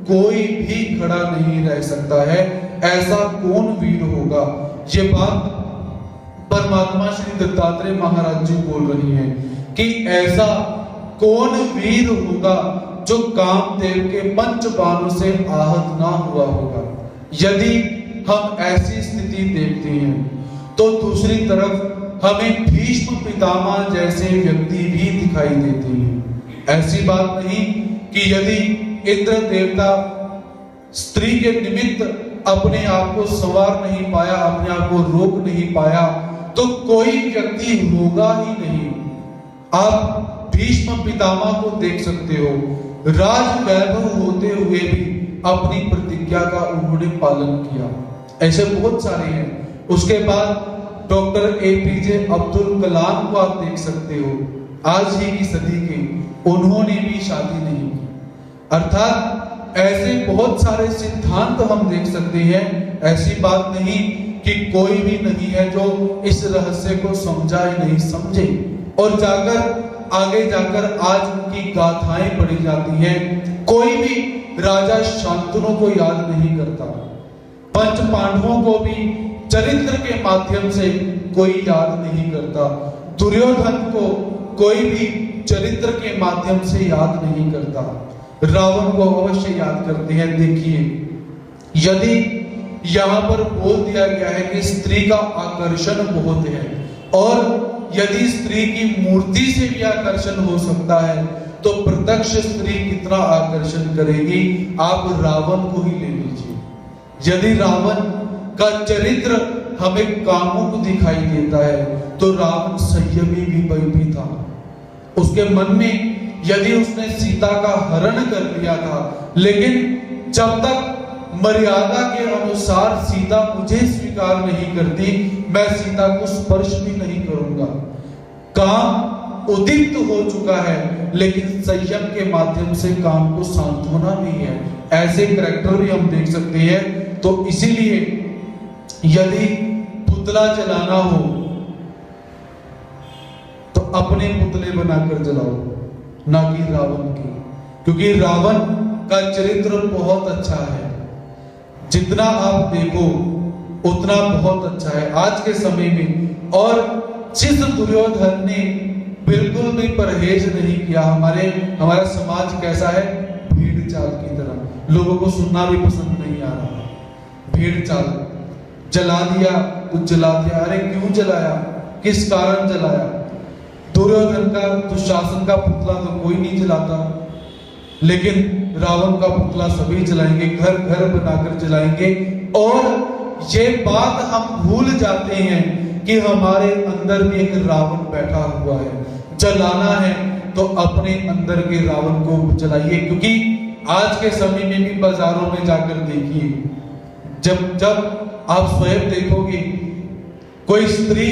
कोई भी खड़ा नहीं रह सकता है। ऐसा कौन वीर होगा। ये बात परमात्मा श्री दत्तात्रेय महाराज जी बोल रही हैं कि ऐसा कौन वीर होगा जो कामदेव के पंच बाणों से आहत ना हुआ होगा। यदि हम ऐसी स्थिति देखते हैं तो दूसरी तरफ हमें भीष्म पितामह जैसे व्यक्ति भी दिखाई देते हैं। ऐसी बात नहीं कि यदि इंद्र देवता स्त्री के निमित्त अपने आप को संवार नहीं पाया, अपने आप को रोक नहीं पाया, तो कोई व्यक्ति होगा ही नहीं। आप भीष्म पितामह को देख सकते हो, राज वैभव होते हुए भी अपनी प्रतिज्ञा का उन्होंने पालन किया। ऐसे बहुत सारे हैं। उसके बाद डॉक्टर एपीजे अब्दुल कलाम को आप देख सकते हो, आज ही की सदी के, उन्होंने भी शादी नहीं की। अर्थात ऐसे बहुत सारे सिद्धांत हम देख सकते हैं। ऐसी बात नहीं कि कोई भी नहीं है जो इस रहस्य को समझा ही नहीं समझे, और जाकर आगे जाकर आज की गाथाएं पढ़ी जाती हैं। कोई भी राजा शांतनु को याद नहीं करता, पंच पांडवों को भी चरित्र के माध्यम से कोई याद नहीं करता, दुर्योधन को कोई भी चरित्र के माध्यम से याद नहीं करता, रावण को अवश्य याद करते हैं। देखिए, यदि यहाँ पर बोल दिया गया है कि स्त्री का आकर्षण बहुत है, और यदि स्त्री की मूर्ति से भी आकर्षण हो सकता है, तो प्रत्यक्ष स्त्री कितना आकर्षण करेगी। आप रावण को ही ले लीजिए। यदि रावण का चरित्र हमें कामुक दिखाई देता है, तो रावण संयमी भी था। उसके मन में यदि उसने सीता का हरण कर लिया था, लेकिन जब तक मर्यादा के अनुसार सीता मुझे स्वीकार नहीं करती, मैं सीता को स्पर्श भी नहीं करूंगा। काम उद्दीप्त हो चुका है, लेकिन संयम के माध्यम से काम को शांत होना भी है। ऐसे करैक्टर भी हम देख सकते हैं। तो इसीलिए यदि पुतला जलाना हो तो अपने पुतले बनाकर जलाओ, ना कि रावण की, क्योंकि रावण का चरित्र बहुत अच्छा है। जितना आप देखो उतना बहुत अच्छा है आज के समय में। और जिस दुर्योधन ने बिल्कुल भी परहेज नहीं किया, हमारा समाज कैसा है, भीड़ चाल की तरह, लोगों को सुनना भी पसंद नहीं आ रहा। भीड़ चाल, जला दिया तो जला दिया। अरे क्यों जलाया, किस कारण जलाया। दुर्योधन का, दुशासन का पुतला तो कोई नहीं जलाता, लेकिन रावण का पुतला सभी जलाएंगे, घर घर बनाकर जलाएंगे। और ये बात हम भूल जाते हैं कि हमारे अंदर भी एक रावण बैठा हुआ है। जलाना है तो अपने अंदर के रावण को जलाइए, क्योंकि आज के समय में भी बाजारों में जाकर देखिए, जब आप स्वयं देखोगे कोई स्त्री,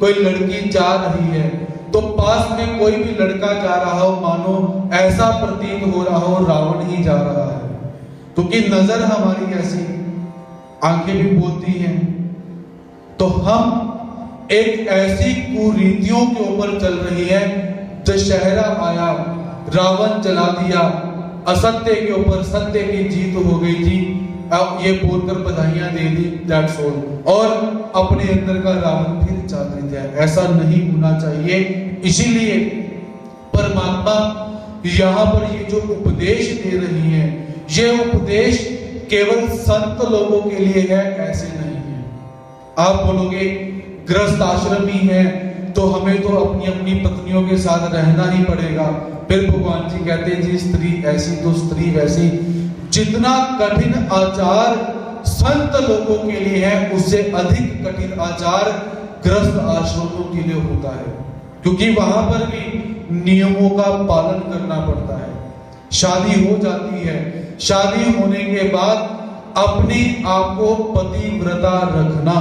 कोई लड़की जा रही है, तो पास में कोई भी लड़का जा रहा हो, मानो ऐसा प्रतीत हो रहा हो रावण ही जा रहा है। क्योंकि नजर हमारी ऐसी, आंखें भी बोलती हैं। तो हम एक ऐसी कुरीतियों के ऊपर चल रही है। दशहरा आया, रावण जला दिया, असत्य के ऊपर सत्य की जीत हो गई थी। अब ये बोलकर बधाइयां दे दी, दैट्स ऑल, और अपने अंदर का रावण फिर जागृत है। ऐसा नहीं होना चाहिए। इसीलिए परमात्मा यहाँ पर ये जो उपदेश दे रही है, ये उपदेश केवल संत लोगों के लिए है, ऐसे नहीं है। आप बोलोगे गृहस्थ आश्रमी है तो हमें तो अपनी अपनी पत्नियों के साथ रहना ही पड़ेगा। फिर भगवान जी कहते हैं जी स्त्री ऐसी तो स्त्री वैसी। जितना कठिन आचार संत लोगों के लिए है, उससे अधिक कठिन आचार गृहस्थ आश्रमों के लिए होता है, क्योंकि वहां पर भी नियमों का पालन करना पड़ता है। शादी हो जाती है, शादी होने के बाद अपने आप को पतिव्रता रखना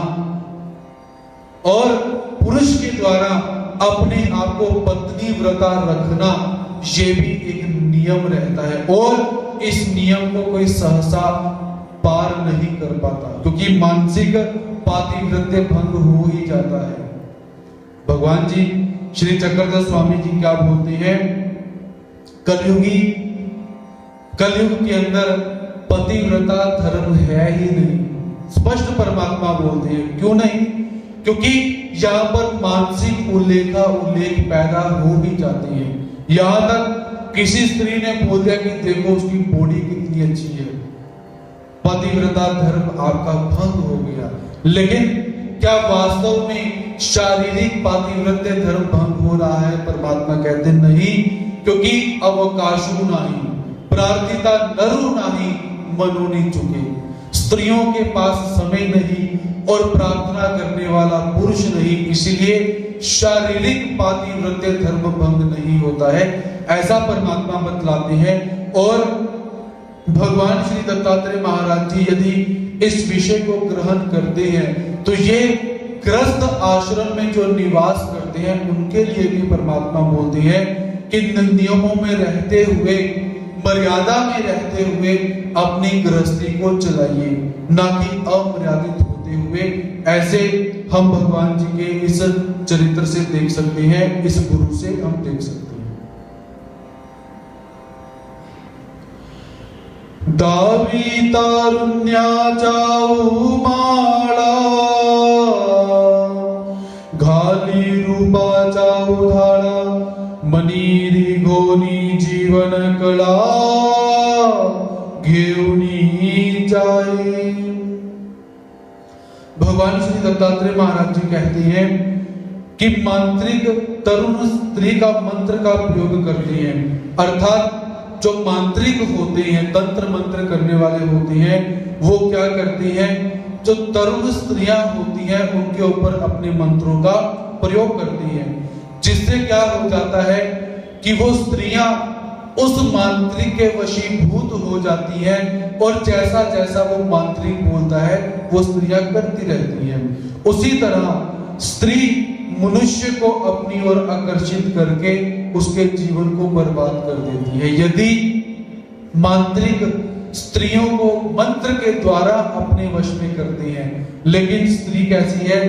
और पुरुष के द्वारा अपने आप को पत्नी व्रता रखना, ये भी एक नियम रहता है। और इस नियम को कोई सहसा पार नहीं कर पाता, क्योंकि मानसिक पातिव्रत्य भंग हो ही जाता है। भगवान जी श्री चक्रधर स्वामी जी क्या बोलते हैं, कलयुग के अंदर पतिव्रता धर्म है ही नहीं। स्पष्ट परमात्मा बोलते हैं। क्यों नहीं? क्योंकि यहाँ पर मानसिक उल्लेख पैदा हो ही जाती है। यहाँ तक किसी स्त्री ने बोल दिया कि देखो उसकी बॉडी कितनी अच्छी है, पतिव्रता धर्म आपका भंग हो गया। लेकिन क्या वास्तव में शारीरिक पातिव्रत्य धर्म भंग हो रहा है? परमात्मा कहते नहीं, क्योंकि अवकाशु नहीं, प्रार्थिता नरु नहीं, मनोनी चुके। स्त्रियों के पास समय नहीं और प्रार्थना करने वाला पुरुष नहीं, इसलिए शारीरिक पातिव्रत्य धर्म भंग नहीं होता है, ऐसा परमात्मा बतलाते हैं। और भगवान श्री दत्तात्रेय महाराज जी यदि इस विषय को ग्रहण करते हैं तो ये गृहस्थ आश्रम में जो निवास करते हैं उनके लिए भी परमात्मा बोलते हैं कि नियमों में रहते हुए, मर्यादा में रहते हुए अपनी गृहस्थी को चलाइए, ना कि अमर्यादित होते हुए। ऐसे हम भगवान जी के इस चरित्र से देख सकते हैं, इस गुरु से हम देख सकते हैं। दावी तारुण्या जाऊ माळा, घाली रूपा जाऊ धाळा, मनीरी गोनी जीवन कला, घेऊनी जाए। भगवान श्री दत्तात्रेय महाराज जी कहते हैं कि मांत्रिक तरुण स्त्री का मंत्र का प्रयोग करते हैं, अर्थात जो मांत्रिक होते हैं, तंत्र मंत्र करने वाले होते हैं, वो क्या करती हैं, जो तरुण स्त्रियां होती हैं उनके ऊपर अपने मंत्रों का प्रयोग करती हैं, जिससे क्या हो जाता है कि वो स्त्रियां उस मांत्रिक के वशीभूत हो जाती हैं और जैसा जैसा वो मांत्रिक बोलता है वो स्त्रियां करती रहती हैं। उसी तरह स्त्री मनुष्य को अपनी ओर आकर्षित करके उसके जीवन को बर्बाद कर देती है। यदि मांत्रिक स्त्रियों को मंत्र के द्वारा अपने वश में करते हैं, लेकिन स्त्री कैसी है,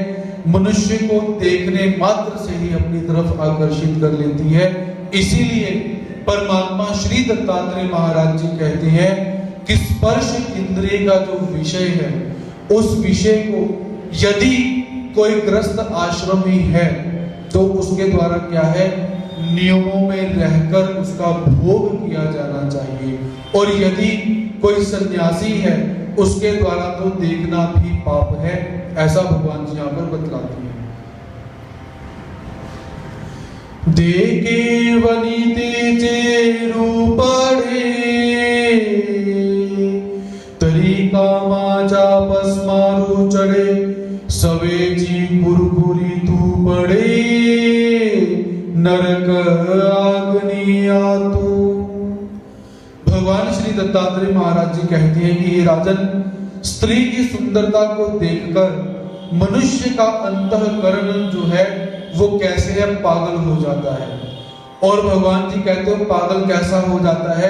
मनुष्य को देखने मात्र से ही अपनी तरफ आकर्षित कर लेती है। इसीलिए परमात्मा श्री दत्तात्रेय महाराज जी कहते हैं कि स्पर्श इंद्रिय का जो विषय है, उस विषय को यदि कोई ग्रस्त आश्रमी है तो उसके द्वारा क्या है, नियमों में रहकर उसका भोग किया जाना चाहिए। और यदि कोई सन्यासी है उसके द्वारा तो देखना भी पाप है, ऐसा भगवान जी यहाँ पर बतलाते हैं। देखे वनिते जे रूपड़े, तरीका माजा पस्मारू चढ़े, सवे जी पुरपुरी तू पड़े, नरक आग्नि आतु। भगवान श्री दत्तात्रेय महाराज जी कहते हैं कि ये राजन, स्त्री की सुंदरता को देखकर मनुष्य का अंतःकरण जो है वो कैसे है, पागल हो जाता है। और भगवान जी कहते हो पागल कैसा हो जाता है,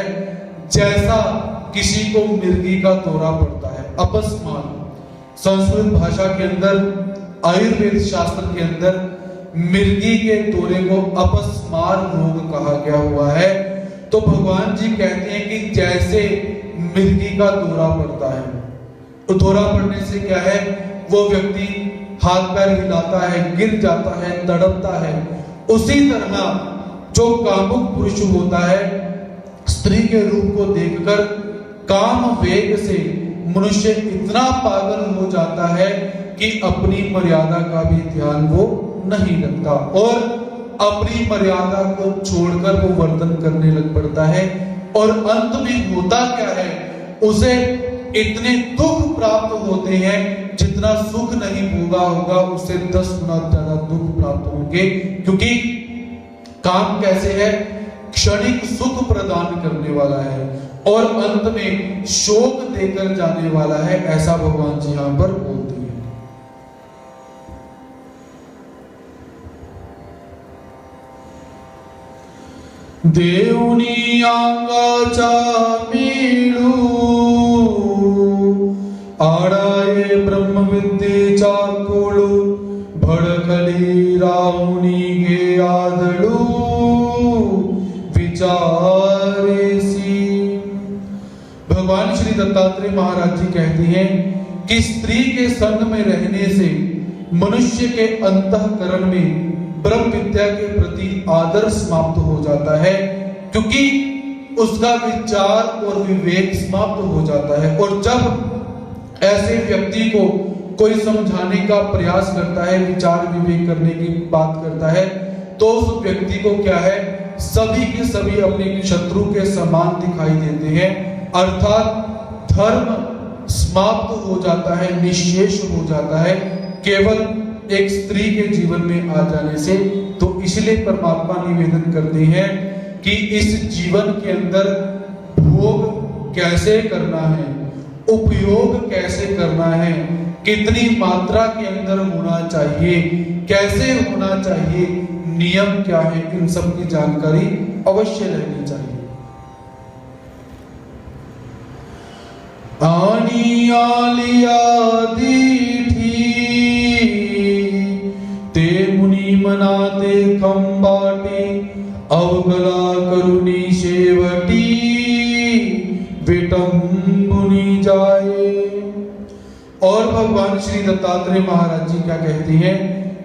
जैसा किसी को मिर्गी का दौरा पड़ता है, अपस्मार। संस्कृत भाषा के अंदर, आयुर्वेद शास्त्र के अंदर मिर्गी के दौरे को अपस्मार रोग कहा गया हुआ है। तो भगवान जी कहते हैं कि जैसे मिर्गी का दौरा पड़ता है, उथोरा पड़ने से क्या है, वो व्यक्ति हाथ पैर हिलाता है, गिर जाता है, तड़पता है। उसी तरह जो कामुक पुरुष होता है, स्त्री के रूप को देखकर काम वेग से मनुष्य इतना पागल हो जाता है कि अपनी मर्यादा का भी ध्यान वो नहीं रखता और अपनी मर्यादा को छोड़कर वो वर्तन करने लग पड़ता है। और अंत में होता क्या है, उसे इतने दुख प्राप्त होते हैं, जितना सुख नहीं भोगा होगा उससे 10 गुना ज्यादा दुख प्राप्त होंगे। क्योंकि काम कैसे है, क्षणिक सुख प्रदान करने वाला है और अंत में शोक देकर जाने वाला है, ऐसा भगवान जी यहां पर बोलते हैं। देवनी आंगाचा मिळू आडाये ब्रह्मविद्येचा कोळू भडकली राहुनी गे आदळू विचारेसी। भगवान श्री दत्तात्रेय महाराज जी कहते हैं कि स्त्री के संग में रहने से मनुष्य के अंतःकरण में ब्रह्म विद्या के प्रति आदर समाप्त हो जाता है, क्योंकि उसका विचार और विवेक समाप्त हो जाता है। और जब ऐसे व्यक्ति को कोई समझाने का प्रयास करता है, विचार विवेक करने की बात करता है, तो उस व्यक्ति को क्या है, सभी के सभी अपने शत्रु के समान दिखाई देते हैं, अर्थात धर्म समाप्त हो जाता है, निशेष हो जाता है केवल एक स्त्री के जीवन में आ जाने से। तो इसलिए परमात्मा निवेदन करते हैं कि इस जीवन के अंदर भोग कैसे करना है, उपयोग कैसे करना है, कितनी मात्रा के अंदर होना चाहिए, कैसे होना चाहिए, नियम क्या है, इन सब की जानकारी अवश्य रहनी चाहिए। आनी आलिया दीठी ते मुनी मनाते खंबाटी अवगला करुणी शेवटी विटंबुनी जाए। और भगवान श्री दत्तात्रेय महाराज जी क्या कहते हैं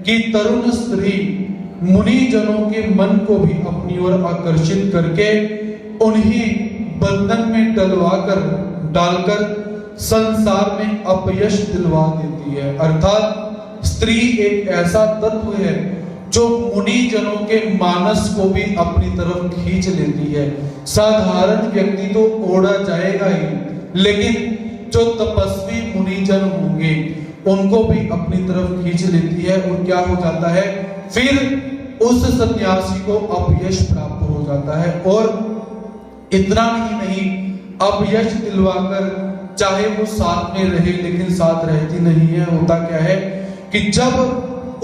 कि तरुण स्त्री मुनि जनों के मन को भी अपनी ओर आकर्षित करके उन्हें बंधन में डालकर संसार में अपयश दिलवा देती है। अर्थात स्त्री एक ऐसा तत्व है जो मुनि जनों के मानस को भी अपनी तरफ खींच लेती है। साधारण व्यक्ति तो ओढ़ा जाएगा ही, लेकिन जो तपस्वी मुनि जन होंगे उनको भी अपनी तरफ खींच लेती है। और क्या हो जाता है, फिर उस सन्यासी को अपयश प्राप्त हो जाता है। और इतना ही नहीं, अपयश दिलवाकर चाहे वो साथ में रहे लेकिन साथ रहती नहीं है। होता क्या है कि जब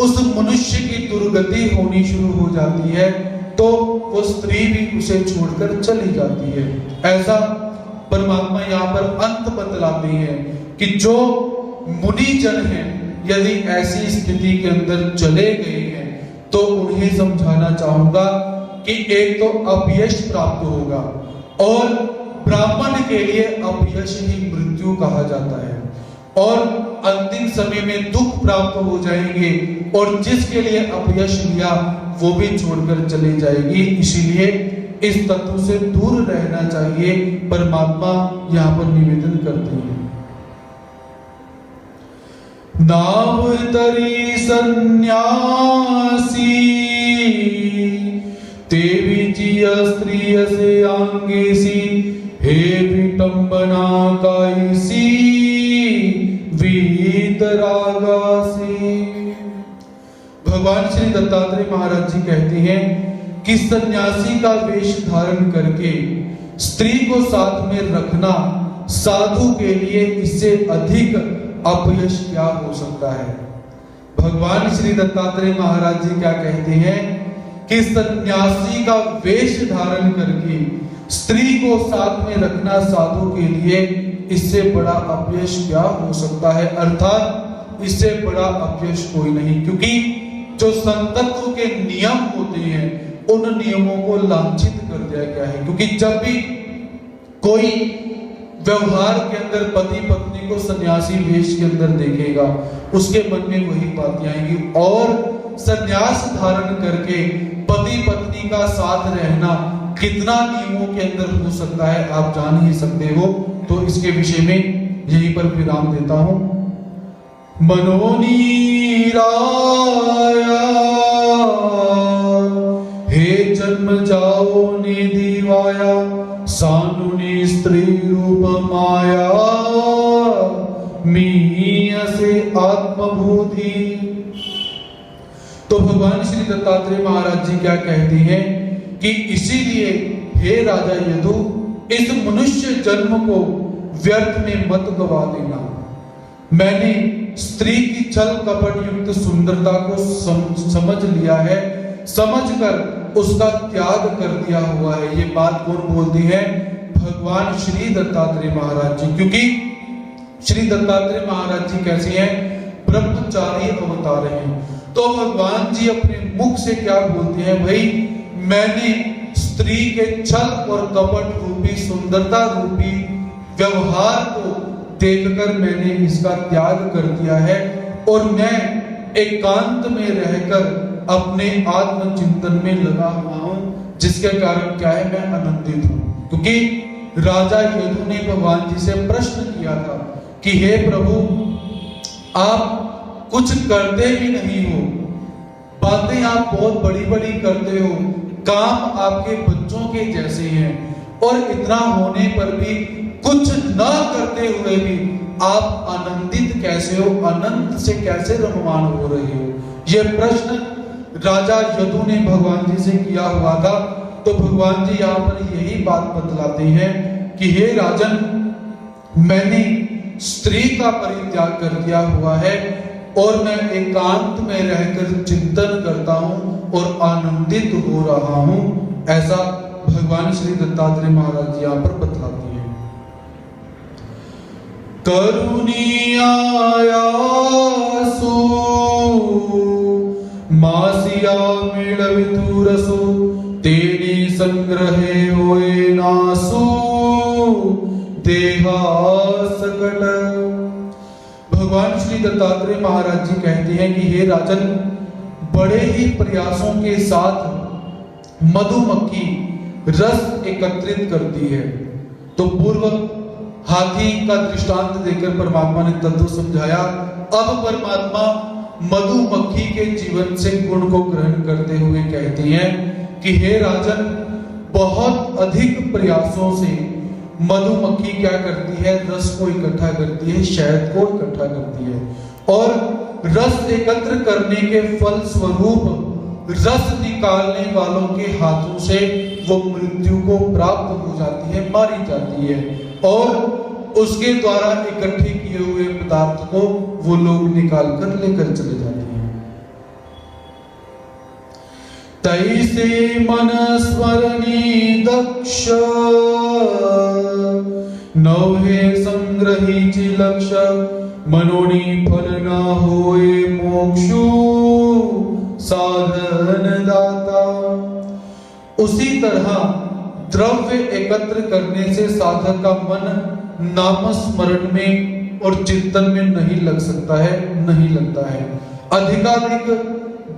उस मनुष्य की दुर्गति होनी शुरू हो जाती है तो वो स्त्री भी उसे छोड़कर चली जाती है। ऐसा परमात्मा यहाँ पर अंत बतलाते हैं कि जो मुनि जन हैं यदि ऐसी स्थिति के अंदर चले गए हैं तो उन्हें समझाना चाहूंगा कि एक तो अपयश प्राप्त होगा और ब्राह्मण के लिए अपयश ही मृत्यु कहा जाता है और अंतिम समय में दुख प्राप्त हो जाएंगे और जिसके लिए अपयश लिया वो भी छोड़कर चली जाएगी। इसीलिए इस तत्व से दूर रहना चाहिए, परमात्मा यहाँ पर निवेदन करते हैं। नाव तरी सन्यासी ते विजिय स्त्रिय से आंगेसी हे विटंबना काईसी वीतरागासी। भगवान श्री दत्तात्रेय महाराज जी कहते हैं कि सन्यासी का वेश धारण करके स्त्री को साथ में रखना साधु के लिए इससे अधिक अपयश क्या हो सकता है। भगवान श्री दत्तात्रेय महाराज जी क्या कहते हैं कि सन्यासी का वेश धारण करके स्त्री को साथ में रखना साधु के लिए इससे बड़ा अपयश क्या हो सकता है। अर्थात इससे बड़ा अपयश कोई नहीं, क्योंकि जो संतत्व के नियम होते हैं उन नियमों को लांछित कर दिया गया है। क्योंकि जब भी कोई व्यवहार के अंदर पति पत्नी को सन्यासी वेश के अंदर देखेगा, उसके मन में वही बातें आएंगी। और सन्यास धारण करके पति पत्नी का साथ रहना कितना नियमों के अंदर हो सकता है आप जान ही सकते हो। तो इसके विषय में यहीं पर विराम देता हूं। मनोनीराया हे जन्म जाओ ने दीवाया, सानुनी स्त्री रूप माया, मीय से आत्मभूति। तो भगवान श्री दत्तात्रेय महाराज जी क्या कहते हैं कि इसीलिए हे राजा यदु, इस मनुष्य जन्म को व्यर्थ में मत गवा देना। मैंने स्त्री की छल कपट युक्त सुंदरता को समझ लिया है, समझकर उसका त्याग कर दिया हुआ है। ये बात कौन बोलती है? भगवान श्री दत्तात्रेय महाराज जी। क्योंकि श्री दत्तात्रेय महाराज जी कैसे हैं? ब्रह्मचारी अवतार हैं। तो भगवान जी अपने मुख से क्या बोलते हैं? भाई मैंने स्त्री के छल और कपट रूपी सुंदरता रूपी व्यवहार को देखकर मैंने इसका त्याग कर दिया है और मैं एकांत में रहकर अपने आत्मचिंतन में लगा हुआ हूं, जिसके कारण क्या है, मैं आनंदित हूं। क्योंकि राजा यदु ने भगवान जी से प्रश्न किया था कि हे प्रभु, आप कुछ करते भी नहीं हो, बातें आप बहुत बड़ी बड़ी करते हो, काम आपके बच्चों के जैसे हैं, और इतना होने पर भी कुछ ना करते हुए भी आप आनंदित कैसे हो, आनंद से कैसे रममान हो रहे हो? यह प्रश्न राजा यदु ने भगवान जी से किया हुआ था। तो भगवान जी यहाँ पर यही बात बतलाते हैं कि हे राजन, मैंने स्त्री का परित्याग कर दिया हुआ है और मैं एकांत में रहकर चिंतन करता हूं और आनंदित हो रहा हूं। ऐसा भगवान श्री दत्तात्रेय महाराज जी यहाँ पर बतलाते हैं। करुणियायासु मासिया मेळवितु रसो, तेने संग्रहे होए नासु देहा सकट। भगवान श्री दत्तात्रेय महाराज जी कहते हैं कि हे राजन, बड़े ही प्रयासों के साथ मधुमक्खी रस एकत्रित करती है। तो पूर्व हाथी का दृष्टांत देकर परमात्मा ने तत्व समझाया। अब परमात्मा मधुमक्खी के जीवन से गुण को ग्रहण करते हुए कहते हैं कि हे राजन, बहुत अधिक प्रयासों से मधुमक्खी क्या करती है? रस को इकट्ठा करती है, शहद को इकट्ठा करती है, और रस एकत्र करने के फल स्वरूप रस निकालने वालों के हाथों से वो मृत्यु को प्राप्त हो जाती है, मारी जाती है, और उसके द्वारा इकट्ठे किए हुए पदार्थ को वो लोग निकाल कर लेकर चले जाते हैं। तैसे मन स्मरणी दक्ष, नौहे संग्रही ची लक्ष्य, मनोनी फल न होए मोक्षु साधन दाता। उसी तरह द्रव्य एकत्र करने से साधक का मन नाम स्मरण में और चिंतन में नहीं लग सकता है, नहीं लगता है, अधिकाधिक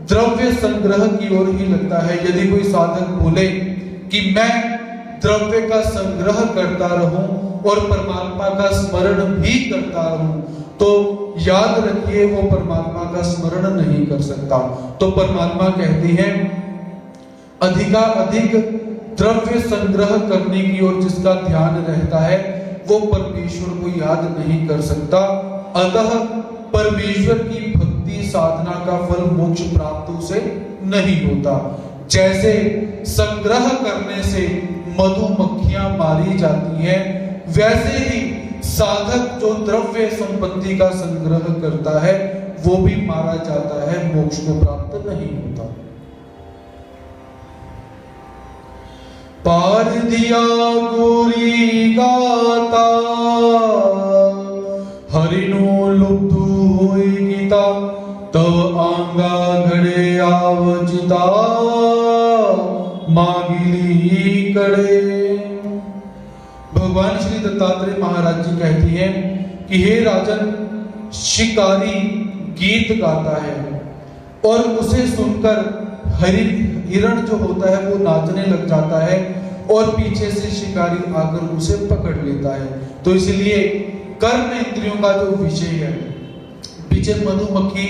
द्रव्य संग्रह की ओर ही लगता है। यदि कोई साधक बोले कि मैं द्रव्य का संग्रह करता रहूं और परमात्मा का स्मरण भी करता रहूं, तो याद रखिए वो परमात्मा का स्मरण नहीं कर सकता। तो परमात्मा कहते हैं अधिकाधिक द्रव्य संग्रह करने की ओर जिसका ध्यान रहता है वो परमेश्वर को याद नहीं कर सकता। अतः परमेश्वर की भक्ति साधना का फल मोक्ष प्राप्त से नहीं होता। जैसे संग्रह करने से मधुमक्खियां मारी जाती हैं, वैसे ही साधक जो द्रव्य संपत्ति का संग्रह करता है वो भी मारा जाता है, मोक्ष को प्राप्त नहीं होता। पार दिया गोरी गाता, हरिनो लुब्धु होई गीता, तव आंगा घड़े आवचिता, मागिली करे। भगवान श्री दत्तात्रेय महाराज जी कहती हैं कि हे राजन, शिकारी गीत गाता है और उसे सुनकर हिरण जो होता है वो नाचने लग जाता है और पीछे से शिकारी आकर उसे पकड़ लेता है। तो इसलिए कर्म इंद्रियों का जो विषय है, पीछे मधुमक्खी,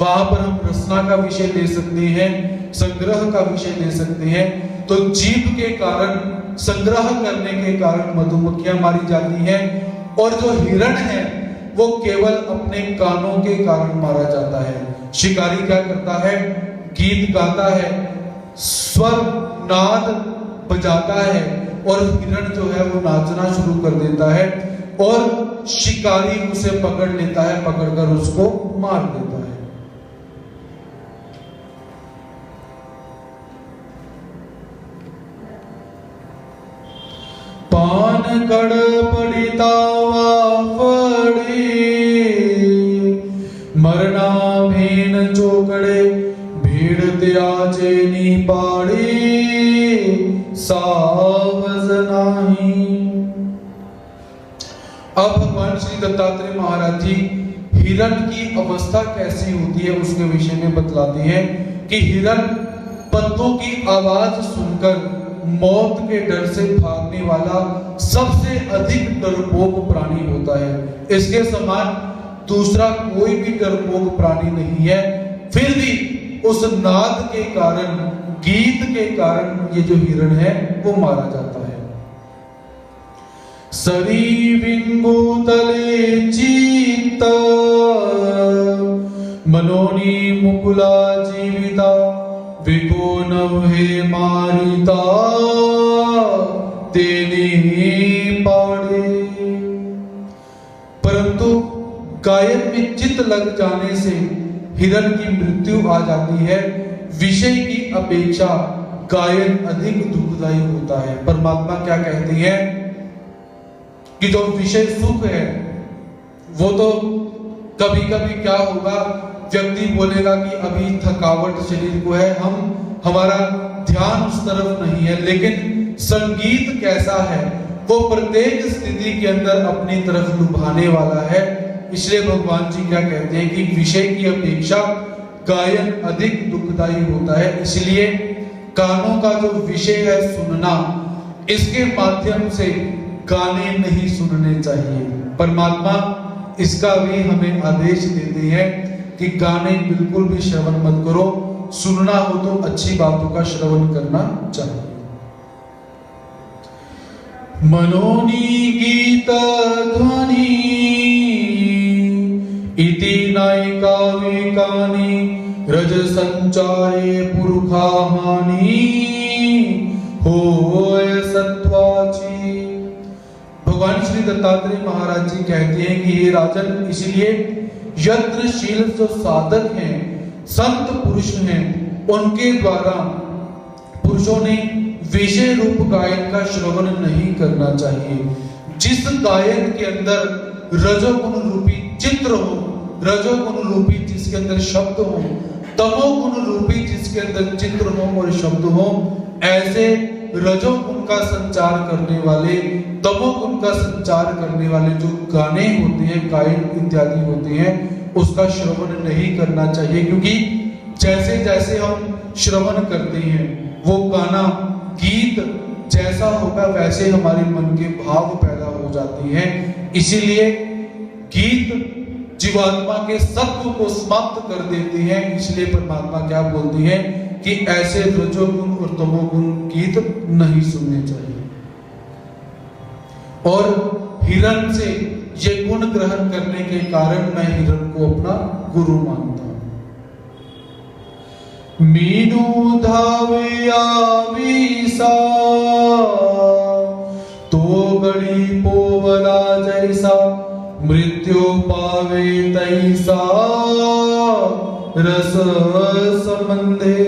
वहां पर हम रसना का विषय ले सकते हैं, संग्रह का विषय ले सकते हैं। तो जीव के कारण, संग्रह करने के कारण मधुमक्खियां मारी जाती हैं और जो हिरण है वो केवल अपने कानों के कारण मारा जाता है। शिकारी क्या करता है? गीत गाता है, स्वर नाद बजाता है और हिरण जो है वो नाचना शुरू कर देता है और शिकारी उसे पकड़ लेता है, पकड़कर उसको मार देता है। पान कड़ पड़ितावा फड़े, मरना भेन चोकड़े, भीड़ त्याजे नी पाड़े, सावज नाही। अब भगवान श्री दत्तात्रेय महाराज जी हिरण की अवस्था कैसी होती है उसके विषय में बतलाते हैं कि हिरण पत्तों की आवाज सुनकर मौत के डर से भागने वाला सबसे अधिक डरपोक प्राणी होता है। इसके समान दूसरा कोई भी डरपोक प्राणी नहीं है। फिर भी उस नाद के कारण, गीत के कारण ये जो हिरण है वो मारा जाता है। सरी विंगो तले चीता, मनोनी मुकुला जीविता, विको नवहे मारिता, तेने पाड़े। परंतु गायन में चित्त लग जाने से हिरण की मृत्यु आ जाती है। विषय की अपेक्षा गायन अधिक दुखदायी होता है। परमात्मा क्या कहती है कि जो विषय सुख है वो तो कभी कभी क्या होगा, व्यक्ति बोलेगा कि अभी थकावट शरीर को है, हमारा ध्यान उस तरफ नहीं है। लेकिन संगीत कैसा है, वो प्रत्येक स्थिति के अंदर अपनी तरफ लुभाने वाला है। इसलिए भगवान जी क्या कहते हैं कि विषय की अपेक्षा गायन अधिक दुखदायी होता है। इसलिए कानों का जो विषय है सुनना, इसके माध्यम से गाने नहीं सुनने चाहिए। परमात्मा इसका भी हमें आदेश देते हैं कि गाने बिल्कुल भी श्रवण मत करो, सुनना हो तो अच्छी बातों का श्रवण करना चाहिए। मनोनी गीत ध्वनि इति नायिका विकानि, रज संचारे पुरुखा हानि, होय सत्वाची। भगवान श्री दत्तात्रेय महाराज जी कहते हैं कि ये राजन, इसलिए यत्नशील जो साधक हैं, संत पुरुष हैं, उनके द्वारा पुरुषों ने विषय रूप गायन का श्रवण नहीं करना चाहिए। जिस गायन के अंदर रजोगुण रूपी चित्र हो, रजोगुण रूपी जिसके अंदर शब्द हो, तमोगुण रूपी जिसके अंदर चित्र हो और शब्द हो, ऐसे रजोगुण का संचार करने वाले, तमोगुण का संचार करने वाले जो गाने होते हैं, गायन इत्यादि होते हैं, उसका श्रवण नहीं करना चाहिए। क्योंकि जैसे जैसे हम श्रवण करते हैं वो गाना, गीत जैसा होगा वैसे हमारे मन के भाव पैदा हो जाते हैं। इसीलिए गीत जीवात्मा के सत्व को समाप्त कर देते हैं। इसलिए परमात्मा क्या बोलती है कि ऐसे रजोगुण और तमोगुण गीत नहीं सुनने चाहिए। और हिरण से ये गुण ग्रहण करने के कारण मैं हिरण को अपना गुरु मानता हूं। मीनू धावे आवीसा, तो गड़ी पोवला जैसा, मृत्यु पावे तैसा, रस संबंधे।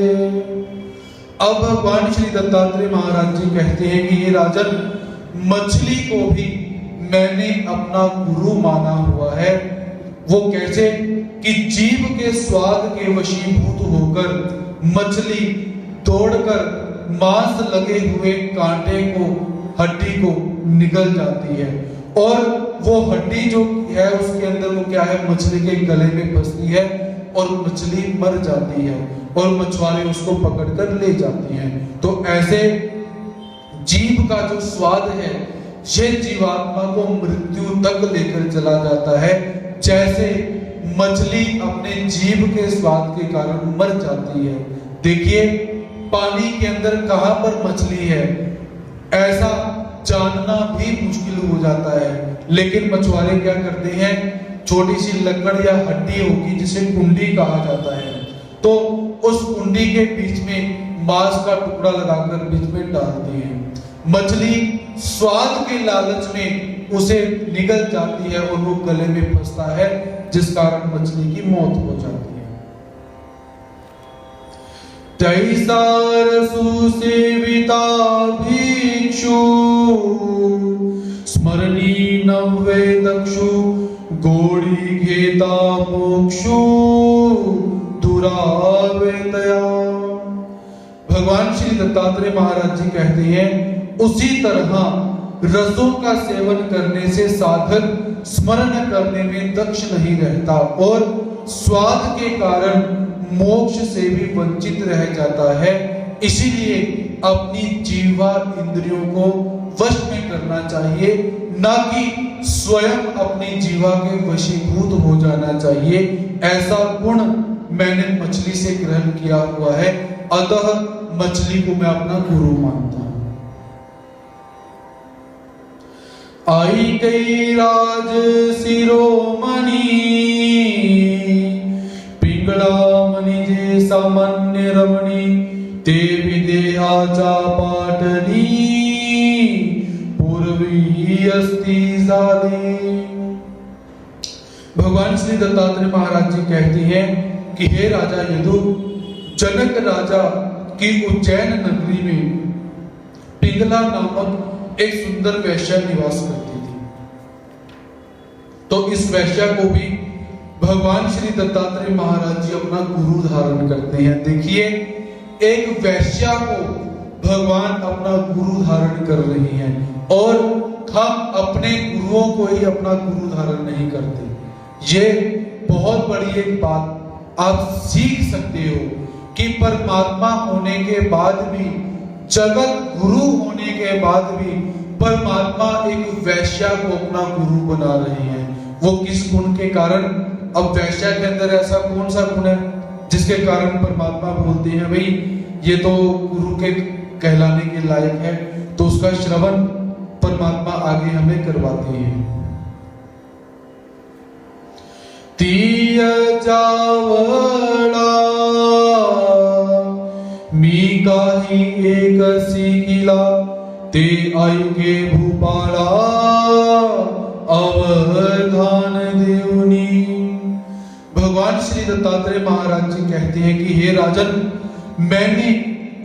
अब भगवान श्री दत्तात्रेय महाराज जी कहते हैं कि ये राजन, मछली को भी मैंने अपना गुरु माना हुआ है। वो कैसे कि जीव के स्वाद के वशीभूत होकर मछली दौड़कर मांस लगे हुए कांटे को हड्डी को निगल जाती है और वो हड्डी जो है उसके अंदर वो क्या है, मछली के गले में फंसती है और मछली मर जाती है और मछुआरे उसको पकड़कर ले जाते हैं। तो ऐसे जीव का जो स्वाद है ये जीवात्मा को मृत्यु तक लेकर चला जाता है, जैसे मछली अपने जीव के स्वाद के कारण मर जाती है। देखिए पानी के अंदर कहां पर मछली है ऐसा जानना भी मुश्किल हो जाता है, लेकिन मछुआरे क्या करते हैं, छोटी सी लकड़ या हड्डी होगी जिसे कुंडी कहा जाता है, तो उस कुंडी के बीच में मांस का टुकड़ा लगाकर बीच में डालते हैं। मछली स्वाद के लालच में उसे निगल जाती है और वो गले में फंसता है, जिस कारण मछली की मौत हो जाती है। तैसा रसु सेविता भिक्षु स्मरणी नव्वे दक्षु गोड़ी घेता मोक्षु दुरावेतया। भगवान श्री दत्तात्रेय महाराज जी कहते हैं उसी तरह रसों का सेवन करने से साधक स्मरण करने में दक्ष नहीं रहता और स्वाद के कारण मोक्ष से भी वंचित रह जाता है। इसीलिए अपनी जीवा इंद्रियों को वश में करना चाहिए, ना कि स्वयं अपनी जीवा के वशीभूत हो जाना चाहिए। ऐसा गुण मैंने मछली से ग्रहण किया हुआ है, अतः मछली को मैं अपना गुरु मानता हूं। आई गई राज शिरोमणि पिंगला मणि जे सामान्य रमणी ते विदेहाचा पाटनी पूर्वी अस्ति झाली। भगवान श्री दत्तात्रेय महाराज जी कहते हैं कि हे राजा यदु, जनक राजा की उज्जैन नगरी में पिंगला नामक एक सुंदर वैश्या निवास करती थी। तो इस वैश्या को भी भगवान श्री दत्तात्रेय महाराज जी अपना गुरु धारण करते हैं। देखिए एक वैश्या को भगवान अपना गुरु धारण कर रही हैं और हम अपने गुरुओं को ही अपना गुरु धारण नहीं करते। ये बहुत बड़ी एक बात आप सीख सकते हो कि परमात्मा होने के बाद भी, जगत गुरु होने के बाद भी परमात्मा एक वैश्या को अपना गुरु बना रहे हैं। वो किस गुण के कारण? अब वैश्या के अंदर ऐसा कौन सा गुण है जिसके कारण परमात्मा बोलते हैं भाई ये तो गुरु के कहलाने के लायक है, तो उसका श्रवण परमात्मा आगे हमें करवाते हैं। तीय जावळा मी काही एक शिकिला ते आयुके भूपाला अवधान देवनी। भगवान श्री दत्तात्रेय महाराज जी कहते हैं कि हे राजन, मैंने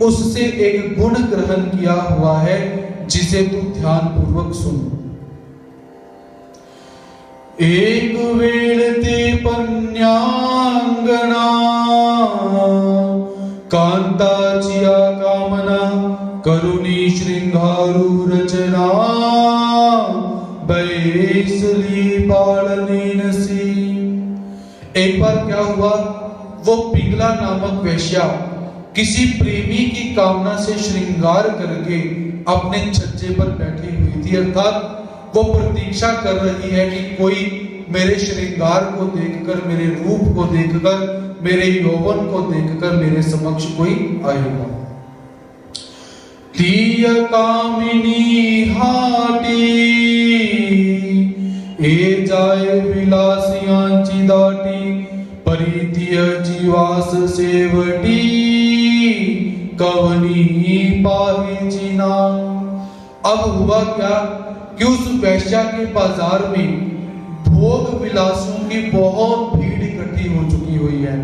उससे एक गुण ग्रहण किया हुआ है जिसे तू ध्यान पूर्वक सुन। एक वेळ ते पन्यांगणा कांताची कामना करुणी श्रृंगारू रचना बैसली पाळनेनसी। एक बार क्या हुआ, वो पिंगला नामक वैश्या किसी प्रेमी की कामना से श्रृंगार करके अपने छज्जे पर बैठी हुई थी, अर्थात वो प्रतीक्षा कर रही है कि कोई मेरे श्रृंगार को देखकर, मेरे रूप को देखकर, मेरे यौवन को देखकर मेरे समक्ष कोई आएगा। तीय कामिनी हाटी ए जाए विलासियांची दाटी परितीय जीवास सेवटी कवनी पाहिची ना। अब हुआ क्या कि उस वैश्या के बाजार में भोग विलासों की बहुत भीड़ इकट्ठी हो चुकी हुई है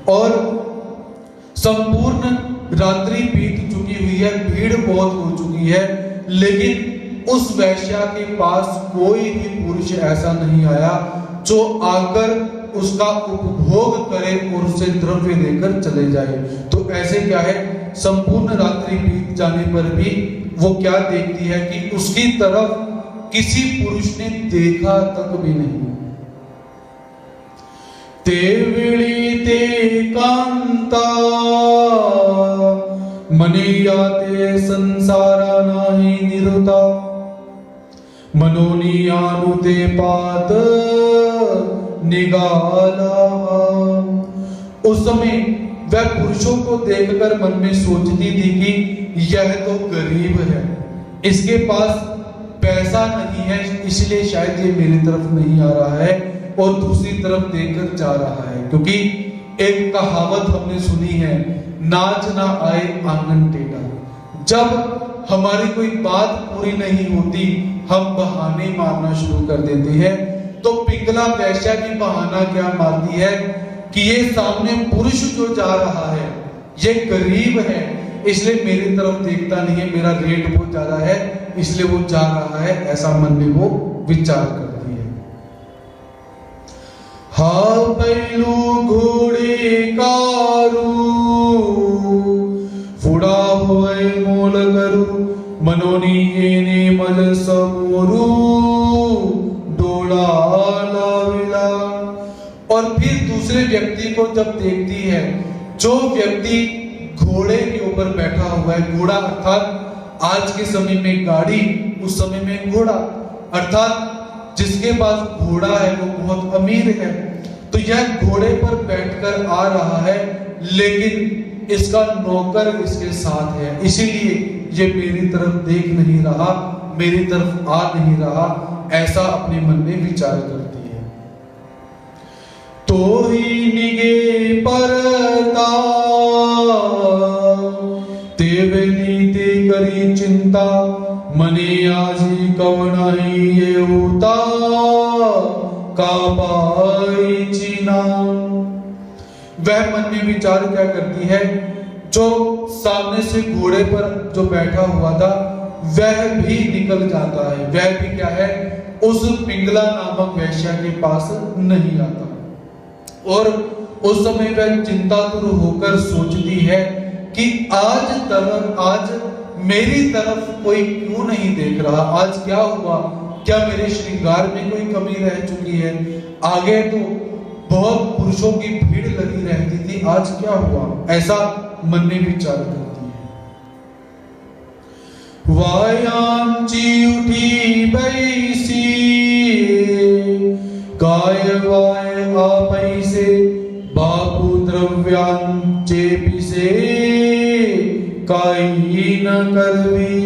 और संपूर्ण रात्रि बीत चुकी हुई है, भीड़ बहुत हो चुकी है, लेकिन उस वैश्या के पास कोई भी पुरुष ऐसा नहीं आया जो आकर उसका उपभोग करे और उसे द्रव्य लेकर चले जाए। तो ऐसे क्या है, संपूर्ण रात्रि बीत जाने पर भी वो क्या देखती है कि उसकी तरफ किसी पुरुष ने देखा तक भी नहीं। तेविळी ते कांता मने याते संसारा नाही निरुता मनोनी आनुते पात निगाला। उस समय वह पुरुषों को देखकर मन में सोचती थी कि यह तो गरीब है, इसके पास पैसा नहीं है, इसलिए शायद ये मेरी तरफ नहीं आ रहा है और दूसरी तरफ देखकर जा रहा है। क्योंकि एक कहावत हमने सुनी है, नाच ना आए आंगन टेढ़ा। जब हमारी कोई बात पूरी नहीं होती, हम बहाने मारना शुरू कर देते हैं। तो पिंगला वैश्या भी बहाना क्या मारती है कि ये सामने पुरुष जो जा रहा है ये गरीब है, इसलिए मेरी तरफ देखता नहीं है, मेरा रेट बहुत ज्यादा है इसलिए वो जा रहा है, ऐसा मन में वो विचार करती है। हा पैलू घोड़े कारू फुड़ा होय मोल करू मनोनी येने मल समोरू डोला लाविला। और फिर दूसरे व्यक्ति को जब देखती है, जो व्यक्ति घोड़े के ऊपर बैठा हुआ है, घोड़ा अर्थात आज के समय में गाड़ी, उस समय में घोड़ा, अर्थात जिसके पास घोड़ा है वो बहुत अमीर है। तो यह घोड़े पर बैठकर आ रहा है, लेकिन इसका नौकर इसके साथ है, इसीलिए ये मेरी तरफ देख नहीं रहा, मेरी तरफ आ नहीं रहा, ऐसा अपने मन में विचार करती है। तो ही निगे परता तेवे नीति करी चिंता मने आजी कवनाही ये होता काबाई चीना। वह मन में विचार क्या करती है, जो सामने से घोड़े पर जो बैठा हुआ था वह भी निकल जाता है, वह भी क्या है, उस पिंगला नामक वैश्या के पास नहीं आता। और उस समय वह चिंतातुर होकर सोचती है कि आज मेरी तरफ कोई क्यों नहीं देख रहा, आज क्या हुआ, क्या मेरे श्रृंगार में कोई कमी रह चुकी है? आगे तो बहुत पुरुषों की भीड़ लगी रहती थी, आज क्या हुआ, ऐसा मन में विचार करती है। वायांची उठी बैसी काय वाय आपैसे बापू द्रव्यांचे पिसे काई न करवी।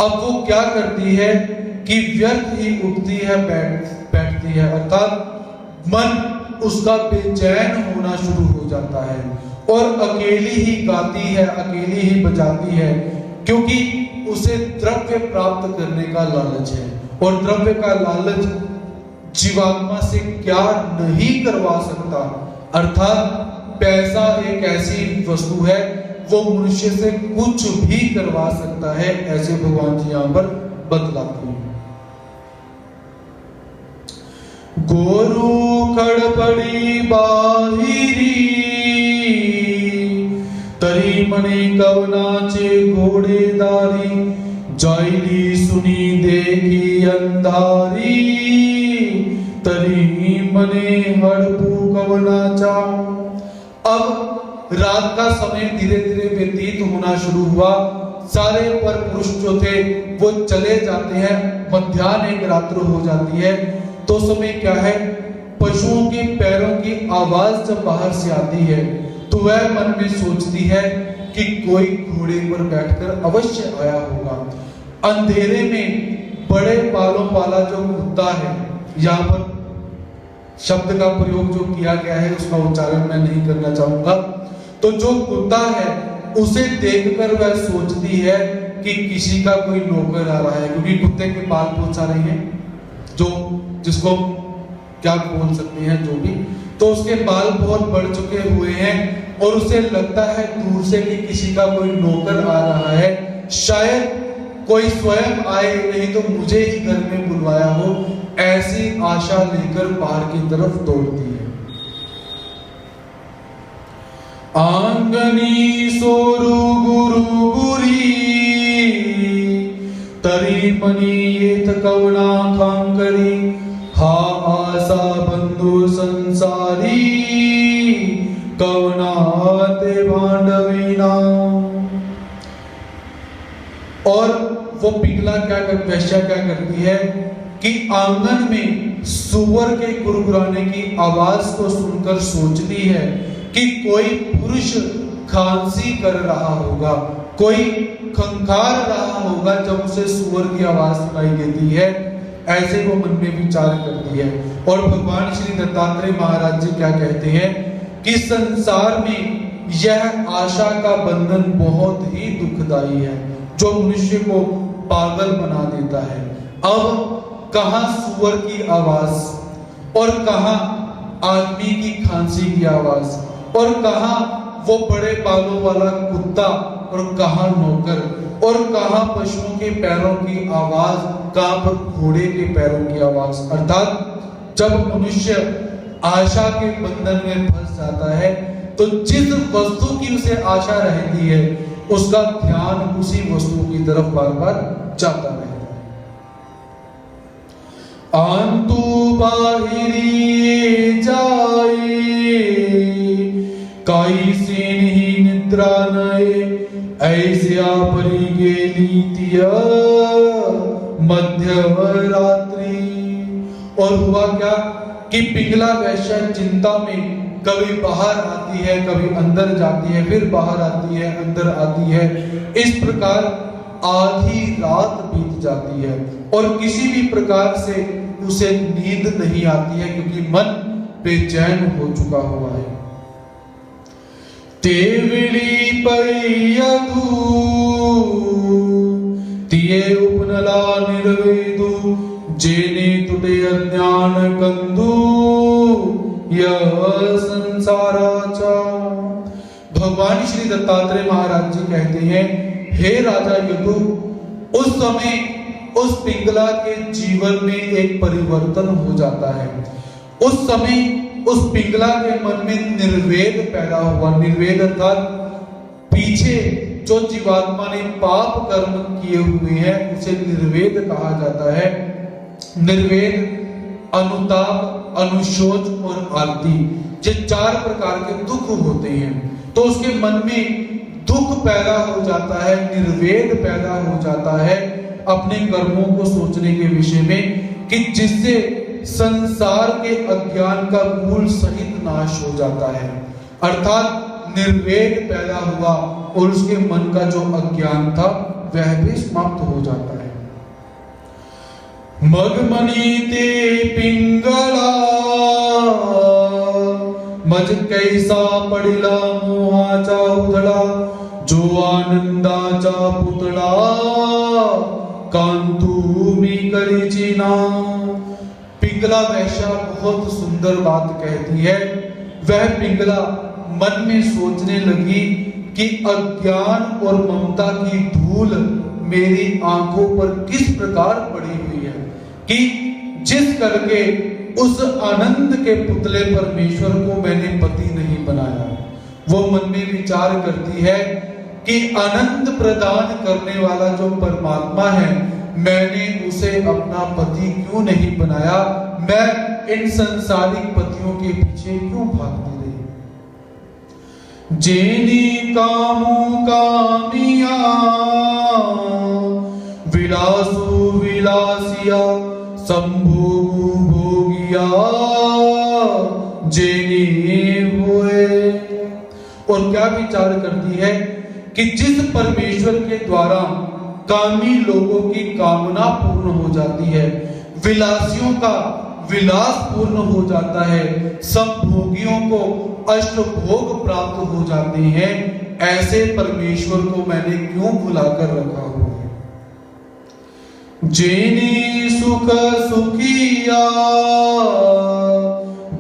अब वो क्या करती है कि व्यर्थ ही उठती है, बैठती है, अर्थात मन उसका बेचैन होना शुरू हो जाता है और अकेली ही गाती है, अकेली ही बजाती है, क्योंकि उसे द्रव्य प्राप्त करने का लालच है। और द्रव्य का लालच जीवात्मा से क्या नहीं करवा सकता, अर्थात पैसा एक ऐसी वस्तु है वो मनुष्य से कुछ भी करवा सकता है, ऐसे भगवान जी यहाँ पर बतलाते हैं। गोरु खड़पड़ी बाहिरी तरी मने कवनाचे घोड़ेदारी जाइली सुनी देखी अंधारी तरी मने हड़पू कवनाचा। अब रात का समय धीरे धीरे व्यतीत होना शुरू हुआ, सारे पर पुरुष जो थे वो चले जाते हैं, मध्याह्न एक रात्र हो जाती है। तो समय क्या है, पशुओं के पैरों की आवाज जब बाहर से आती है तो वह मन में सोचती है कि कोई घोड़े पर बैठकर अवश्य आया होगा। अंधेरे में बड़े बालों वाला जो कुत्ता है, यहाँ पर शब्द का प्रयोग जो किया गया है उसका उच्चारण मैं नहीं करना चाहूंगा, तो जो कुत्ता है उसे देखकर वह सोचती है कि किसी का कोई नौकर आ रहा है, क्योंकि कुत्ते के बाल बहुत सारे हैं, जो जिसको क्या बोल सकते हैं जो भी, तो उसके बाल बहुत बढ़ चुके हुए हैं और उसे लगता है दूर से कि किसी का कोई नौकर आ रहा है, शायद कोई स्वयं आए, नहीं तो मुझे ही घर में बुलवाया हो, ऐसी आशा लेकर बाहर की तरफ दौड़ती है। आंगनी सोरु गुरु गुरी तरी मनी येत कवना खांकरी हा आसा बंधु संसारी कवना ते भांडवीना। और वो पिघला वैश्या क्या करती है कि आंगन में सुअर के गुरगुराने की आवाज को सुनकर सोचती है कि कोई पुरुष खांसी कर रहा होगा, कोई खंखार रहा होगा जब उसे सुअर की आवाज सुनाई देती है। ऐसे वो मन में विचार करती है। और भगवान श्री दत्तात्रेय महाराज जी क्या कहते हैं कि संसार में यह आशा का बंधन बहुत ही दुखदाई है जो मनुष्य को पागल बना देता है। अब कहां सुअर की आवाज और कहां आदमी की खांसी की आवाज और कहां वो बड़े बालों वाला कुत्ता और कहां नौकर और कहां पशुओं के पैरों की आवाज, कहां पर घोड़े के पैरों की आवाज। अर्थात जब मनुष्य आशा के बंधन में फंस जाता है तो जिस वस्तु की उसे आशा रहती है उसका ध्यान उसी वस्तु की तरफ बार बार जाता रहता है। आंतु बाहिरी जाए काई सीन ही निद्रा नए ऐसिया परी गेली तिया मध्यरात्रि। और हुआ क्या कि पिघला वैश्या चिंता में कभी बाहर आती है, कभी अंदर जाती है, फिर बाहर आती है, अंदर आती है। इस प्रकार आधी रात बीत जाती है और किसी भी प्रकार से उसे नींद नहीं आती है क्योंकि मन बेचैन हो चुका हुआ है। तेविली पैयदू तिये उपनला निर्वेदु जेने तुटे अज्ञान कंदू यह संसाराचा। भगवान श्री दत्तात्रेय महाराज जी कहते हैं, हे राजा यदु, उस समय उस पिंगला के जीवन में एक परिवर्तन हो जाता है। उस समय उस पिंगला के मन में निर्वेद पैदा हुआ। निर्वेद अर्थात पीछे जो जीवात्मा ने पाप कर्म किए हुए हैं उसे निर्वेद कहा जाता है। निर्वेद, अनुताप, अनुशोच और आरती, ये 4 प्रकार के दुख होते हैं। तो उसके मन में दुख पैदा हो जाता है, निर्वेद पैदा हो जाता है अपने कर्मों को सोचने के विषय में कि जिससे संसार के अज्ञान का मूल सहित नाश हो जाता है। अर्थात निर्वेद पैदा हुआ और उसके मन का जो अज्ञान था वह भी समाप्त हो जाता है। मगमनी ते पिंगला मज कैसा पडिला मोहाचा उधळा जो आनंदाचा पुतळा कांतू मी करीची ना। पिंगला वैश्या बहुत सुंदर बात कहती है। वह पिंगला मन में सोचने लगी कि अज्ञान और ममता की धूल मेरी आंखों पर किस प्रकार पड़ी हुई है कि जिस करके उस आनंद के पुतले परमेश्वर को मैंने पति नहीं बनाया। वो मन में विचार करती है कि आनंद प्रदान करने वाला जो परमात्मा है मैंने उसे अपना पति क्यों नहीं बनाया। मैं इन संसारिक पतियों के पीछे क्यों भागती रही। जेनी कामू कामिया विलासु विलासिया संभोगु भोगिया जेनी हुए। और क्या विचार करती है कि जिस परमेश्वर के द्वारा कामी लोगों की कामना पूर्ण हो जाती है, विलासियों का विलास पूर्ण हो जाता है, सब भोगियों को अष्टभोग प्राप्त हो जाते हैं, ऐसे परमेश्वर को मैंने क्यों भुलाकर रखा हुआ है। जेनी सुख सुखिया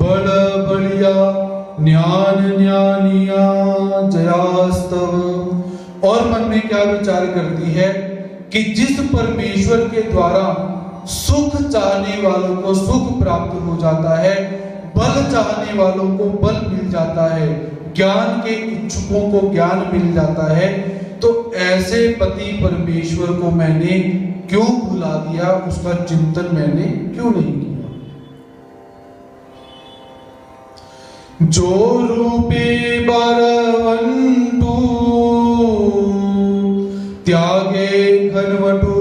बड़ बढ़िया ज्ञान ज्ञानिया जयास्तव। और मन में क्या विचार करती है कि जिस परमेश्वर के द्वारा सुख चाहने वालों को सुख प्राप्त हो जाता है, बल चाहने वालों को बल मिल जाता है, ज्ञान के इच्छुकों को ज्ञान मिल जाता है। तो ऐसे पति परमेश्वर को मैंने क्यों भुला दिया, उसका चिंतन मैंने क्यों नहीं किया। जो रूपे बरवंटू त्यागे घनवटू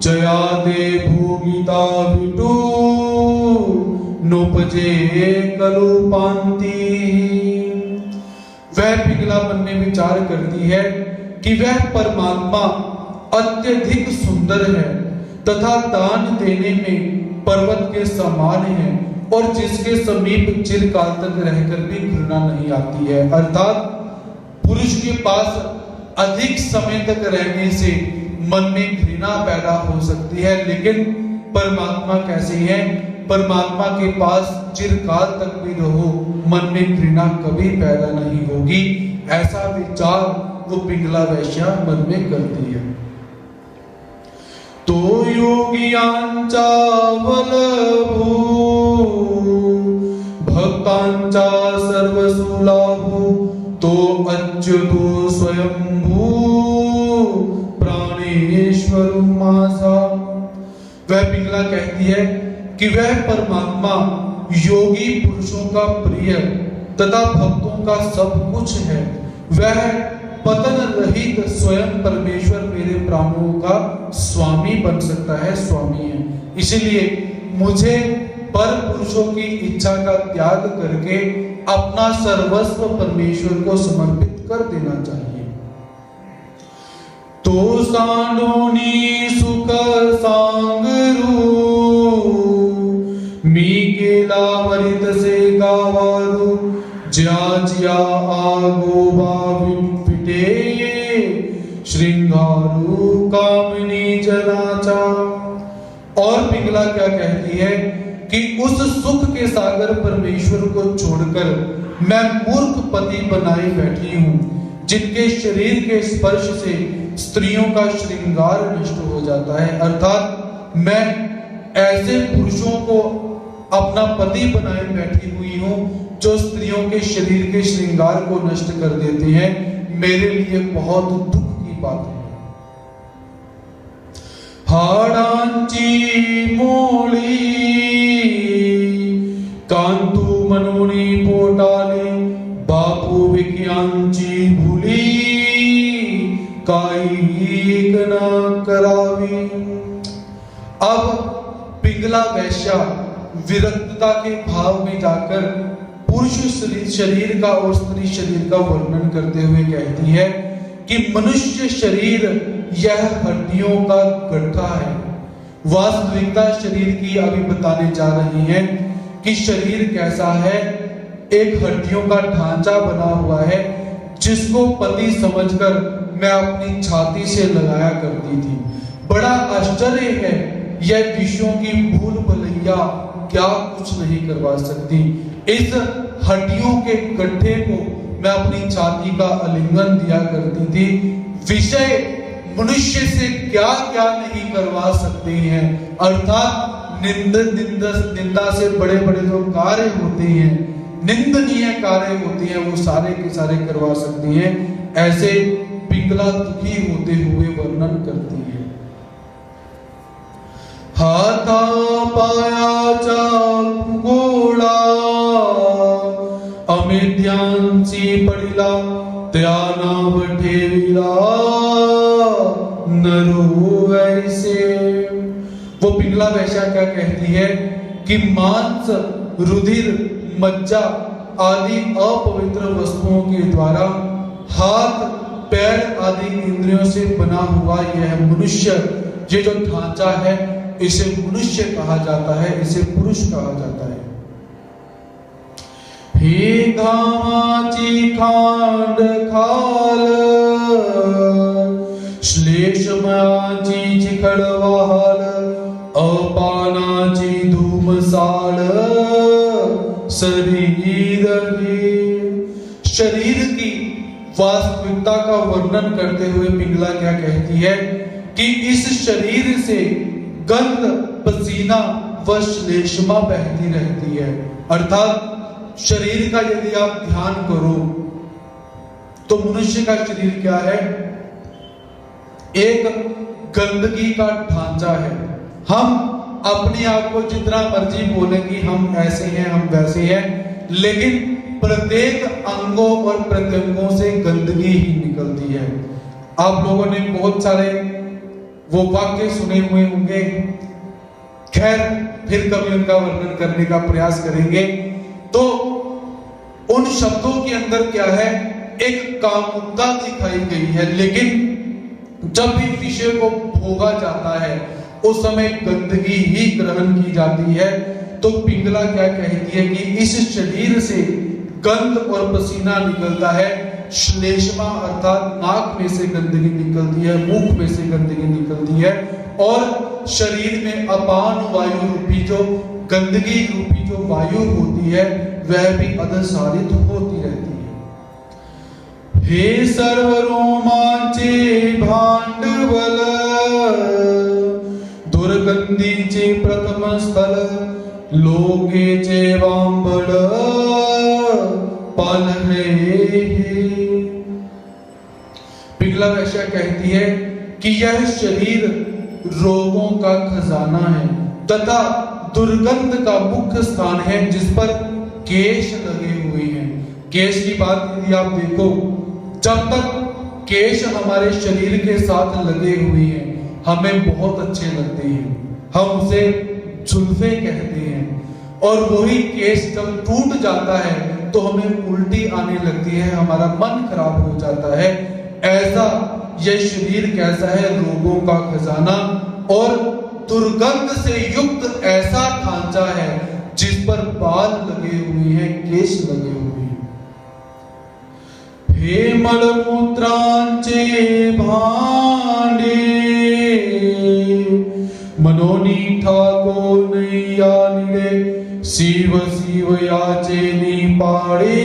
जया दे भूमिता विटू नोपजे कलुपांति। वह पिघला मन में विचार करती है कि वह परमात्मा अत्यधिक सुंदर है तथा दान देने में पर्वत के समान है और जिसके समीप चिरकाल तक रहकर भी घृणा नहीं आती है। अर्थात पुरुष के पास अधिक समय तक रहने से मन में घृणा पैदा हो सकती है, लेकिन परमात्मा कैसे हैं? परमात्मा के पास चिरकाल तक भी रहो, मन में घृणा कभी पैदा नहीं होगी। ऐसा विचार वो पिंगला वैश्या मन में करती है। तो योगियांचा वलभू भक्तांचा सर्वसुलाभू तो अच्युतो स्वयंभू प्राणेश्वर मासा। वह पिंगला कहती है कि वह परमात्मा योगी पुरुषों का प्रिय तथा भक्तों का सब कुछ है। वह पतन रहित स्वयं परमेश्वर मेरे प्राणों का स्वामी बन सकता है, स्वामी है। इसलिए मुझे पर पुरुषों की इच्छा का त्याग करके अपना सर्वस्व परमेश्वर को समर्पित कर देना चाहिए। तो सांडोनी सुख सांगरू मी गेला वरित से गावारू ज्या ज्या आगोबा विटे श्रृंगारू कामिनी जनाचा। और पिंगला क्या कहती है कि उस सुख के सागर परमेश्वर को छोड़कर मैं मूर्ख पति बनाए बैठी हूं, जिनके शरीर के स्पर्श से स्त्रियों का श्रृंगार नष्ट हो जाता है। अर्थात मैं ऐसे पुरुषों को अपना पति बनाए बैठी हुई हूं जो स्त्रियों के शरीर के श्रृंगार को नष्ट कर देते हैं। मेरे लिए बहुत दुख की बात है। हाडांची मोळी कांतू मनोनी पोटाली बापू विज्ञानची भूली काही न करावी। अब पिंगला वैश्या विरक्तता के भाव में जाकर पुरुष शरीर का और स्त्री शरीर का वर्णन करते हुए कहती है कि मनुष्य शरीर यह हड्डियों का गड्ढा है। वास्तविकता शरीर की अभी बताने जा रही है कि शरीर कैसा है। एक हड्डियों का ढांचा बना हुआ है जिसको पति समझकर मैं अपनी छाती से लगाया करती थी। बड़ा आश्चर्य है, यह विषयों की भूल भलैया क्या कुछ नहीं करवा सकती। इस हड्डियों के गड्ढे को मैं अपनी छाती का आलिंगन दिया करती थी। विषय मनुष्य से क्या क्या नहीं करवा सकते हैं। अर्थात निंदा से बड़े बड़े जो कार्य होते हैं, निंदनीय कार्य होते हैं, वो सारे के सारे करवा सकती हैं। ऐसे पिंगला दुखी होते हुए वर्णन करती है। हाथा पायाचा गोळा अमेध्यांची पडिला त्या नाव ठेविला नरो ऐसे। वो पिंगला वैश्या क्या कहती है कि मांस, रुधिर, मज्जा आदि अपवित्र वस्तुओं के द्वारा हाथ, पैर आदि इंद्रियों से बना हुआ यह मनुष्य, ये जो ढांचा है, इसे मनुष्य कहा जाता है, इसे पुरुष कहा जाता है। हे घामाची खांड खाल श्लेषमयाची चिखड वाल अपानाची धूमसाळ शरीर की वास्तविकता का वर्णन करते हुए पिंगला क्या कहती है कि इस शरीर से गंध, पसीना, व श्लेष्मा बहती रहती है। अर्थात शरीर का यदि आप ध्यान करो तो मनुष्य का शरीर क्या है? एक गंदगी का ढांचा है। हम अपने आप को जितना मर्जी बोले कि हम ऐसे हैं, हम वैसे हैं, लेकिन प्रत्येक अंगों और प्रत्यंगों से गंदगी ही निकलती है। आप लोगों ने बहुत सारे वो वाक्य सुने हुए होंगे, खैर फिर कभी उनका वर्णन करने का प्रयास करेंगे। तो उन शब्दों के अंदर क्या है? एक कामुकता दिखाई गई है, लेकिन जब भी विषय को भोगा जाता है उस समय गंदगी ही ग्रहण की जाती है। तो पिंगला क्या कहती है कि इस शरीर से गंध और पसीना निकलता है। श्लेष्मा अर्थात नाक में से गंदगी निकलती है, मुख में से गंदगी निकलती है, और शरीर में अपान वायु रूपी जो गंदगी रूपी जो वायु होती है वह भी अधसारित होती रहती है। हे सर्व रोमांचे भांडवल दुर्गंधीचे प्रथम स्थल लोकेचे वांबड पिंगला वैश्या कहती है कि यह शरीर रोगों का खजाना है तथा दुर्गंध का मुख्य स्थान है, जिस पर केश लगे हुए हैं। केश की बात यदि आप देखो, जब तक केश हमारे शरीर के साथ लगे हुए हैं हमें बहुत अच्छे लगते हैं, हम उसे जुल्फे कहते हैं, और वही केश जब टूट जाता है तो हमें उल्टी आने लगती है, हमारा मन खराब हो जाता है। ऐसा यह शरीर कैसा है? रोगों का खजाना और दुर्गंध से युक्त ऐसा ढांचा है जिस पर बाल लगे हुए हैं, केश लगे हुए हैं। हे मलमूत्रांचे भांडे मनोनी ठाको नैया निरे शिव शिव याचे निपाड़े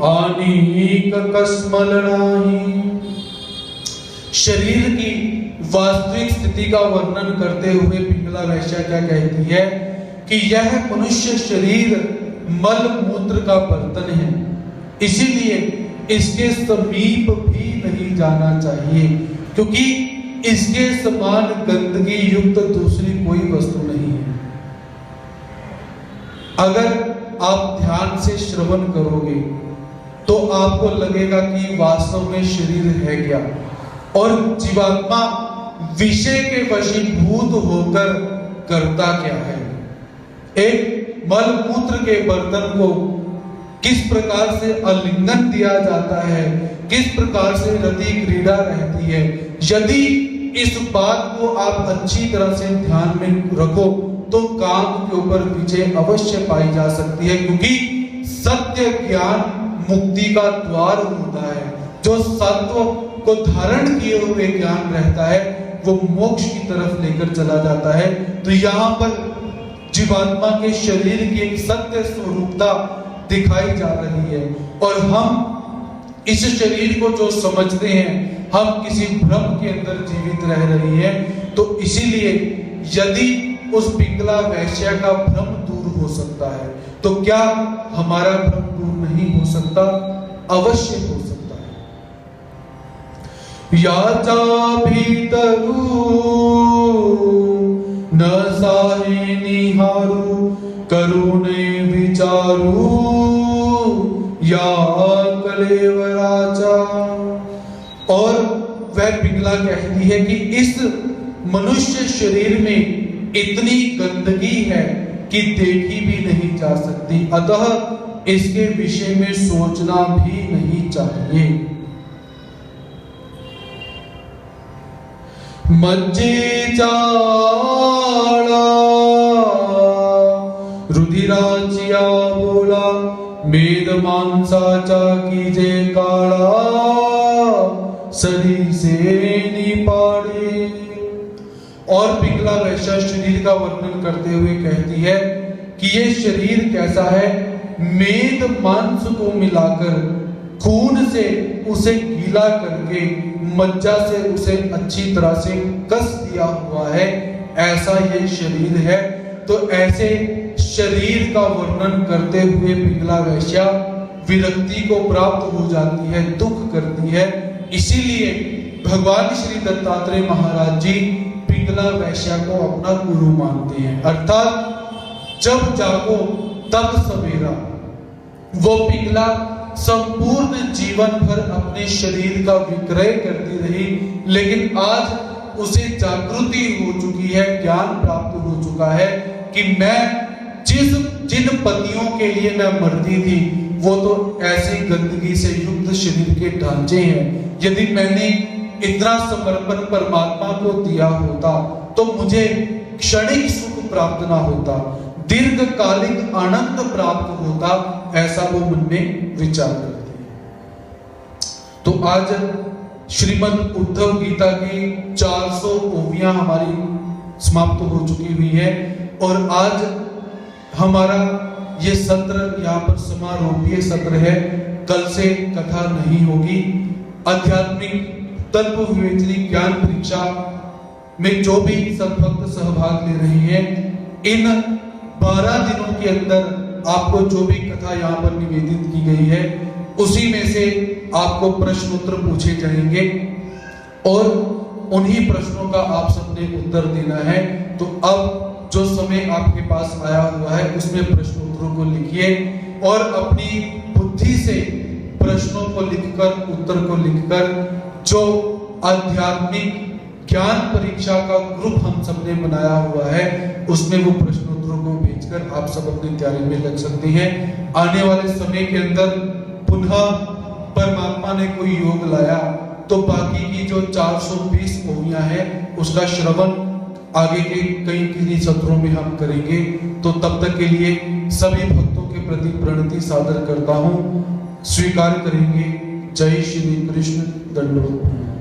आनीक कसमल नाही। शरीर की वास्तविक स्थिति का वर्णन करते हुए पिंगला वैश्या क्या कहती है कि यह मनुष्य शरीर मल मूत्र का बर्तन है, इसीलिए इसके समीप भी नहीं जाना चाहिए, क्योंकि इसके समान गंदगी युक्त दूसरी कोई वस्तु नहीं है। अगर आप ध्यान से श्रवण करोगे तो आपको लगेगा कि वास्तव में शरीर है क्या, और जीवात्मा विषय के वशीभूत होकर करता क्या है। एक मल मूत्र के बर्तन को किस प्रकार से आलिंगन दिया जाता है, किस प्रकार से रति क्रीड़ा रहती है, यदि इस बात को आप अच्छी तरह से ध्यान में रखो तो काम के ऊपर विजय अवश्य पाई जा सकती है, क्योंकि सत्य ज्ञान मुक्ति का द्वार होता है। जो सत्व को धारण किए हुए ज्ञान रहता है वो मोक्ष की तरफ लेकर चला जाता है। तो यहाँ पर जीवात्मा के शरीर की एक सत्य स्वरूपता दिखाई जा रही है, और हम इस शरीर को जो समझते हैं हम किसी भ्रम के अंदर जीवित रह रही है। तो इसीलिए यदि उस पिंगला वैश्या का भ्रम दूर हो सकता है तो क्या हमारा भ्रम दूर नहीं हो सकता? अवश्य हो सकता है। याचा भीतरू न साहे निहारू करुणे विचारू या कलेवराचा। और वह पिंगला कहती है कि इस मनुष्य शरीर में इतनी गंदगी है कि देखी भी नहीं जा सकती, अतः इसके विषय में सोचना भी नहीं चाहिए। मज्जे चाड़ा रुधिराचिया बोला मेद मांसाचा कीजे काळा सरी से निपाड़े। और पिंगला वैश्या शरीर का वर्णन करते हुए कहती है कि ये शरीर कैसा है? मेद मांस को मिलाकर खून से उसे गीला करके मज्जा से उसे अच्छी तरह से कस दिया हुआ है, ऐसा ये शरीर है। तो ऐसे शरीर का वर्णन करते हुए पिंगला वेश्या विरक्ति को प्राप्त हो जाती है, दुख करती है। इसीलिए भगवान श्री दत्तात्रेय महाराज जी पिंगला वेश्या को अपना गुरु मानते हैं। अर्थात जब जागो तब सवेरा। वो पिंगला संपूर्ण जीवन भर अपने शरीर का विक्रय करती रही, लेकिन आज उसे जागृति हो चुकी है, ज्ञान प्राप्त हो चुका है कि मैं जिन पतियों के लिए मैं मरती थी वो तो ऐसी गंदगी से युक्त शरीर के ढांचे हैं। यदि मैंने इतना समर्पण परमात्मा को दिया होता तो मुझे क्षणिक सुख प्राप्त ना होता, दीर्घकालिक आनंद प्राप्त होता, ऐसा वो मन में विचार करती है। तो आज श्रीमद् उद्धव गीता की 400 ओवियां हमारी समाप्त हो चुकी हुई है और आज हमारा ये सत्र यहाँ पर समारोपीय सत्र है। कल से कथा नहीं होगी। आध्यात्मिक तत्व विवेचनी ज्ञान परीक्षा में जो भी सद्भक्त सहभाग ले रहे हैं, इन 12 दिनों के अंदर आपको जो भी कथा यहाँ पर निवेदित की गई है उसी में से आपको प्रश्न उत्तर पूछे जाएंगे और उन्हीं प्रश्नों का आप सबने उत्तर देना है। तो अब जो समय आपके पास आया हुआ है उसमें प्रश्न उत्तरों को लिखिए और अपनी बुद्धि से प्रश्नों को लिखकर, उत्तर को लिखकर, जो आध्यात्मिक ज्ञान परीक्षा का ग्रुप हम सबने बनाया हुआ है उसमें वो प्रश्न उत्तरों को भेजकर आप सब अपनी तैयारी में लग सकते हैं। आने वाले समय के अंदर पुनः परमात्मा ने कोई योग लाया तो बाकी की जो 420 ओवियां हैं उसका श्रवण आगे के कई सत्रों में हम करेंगे। तो तब तक के लिए सभी भक्तों के प्रति प्रणति सादर करता हूं, स्वीकार करेंगे। जय श्री कृष्ण। दंडवत।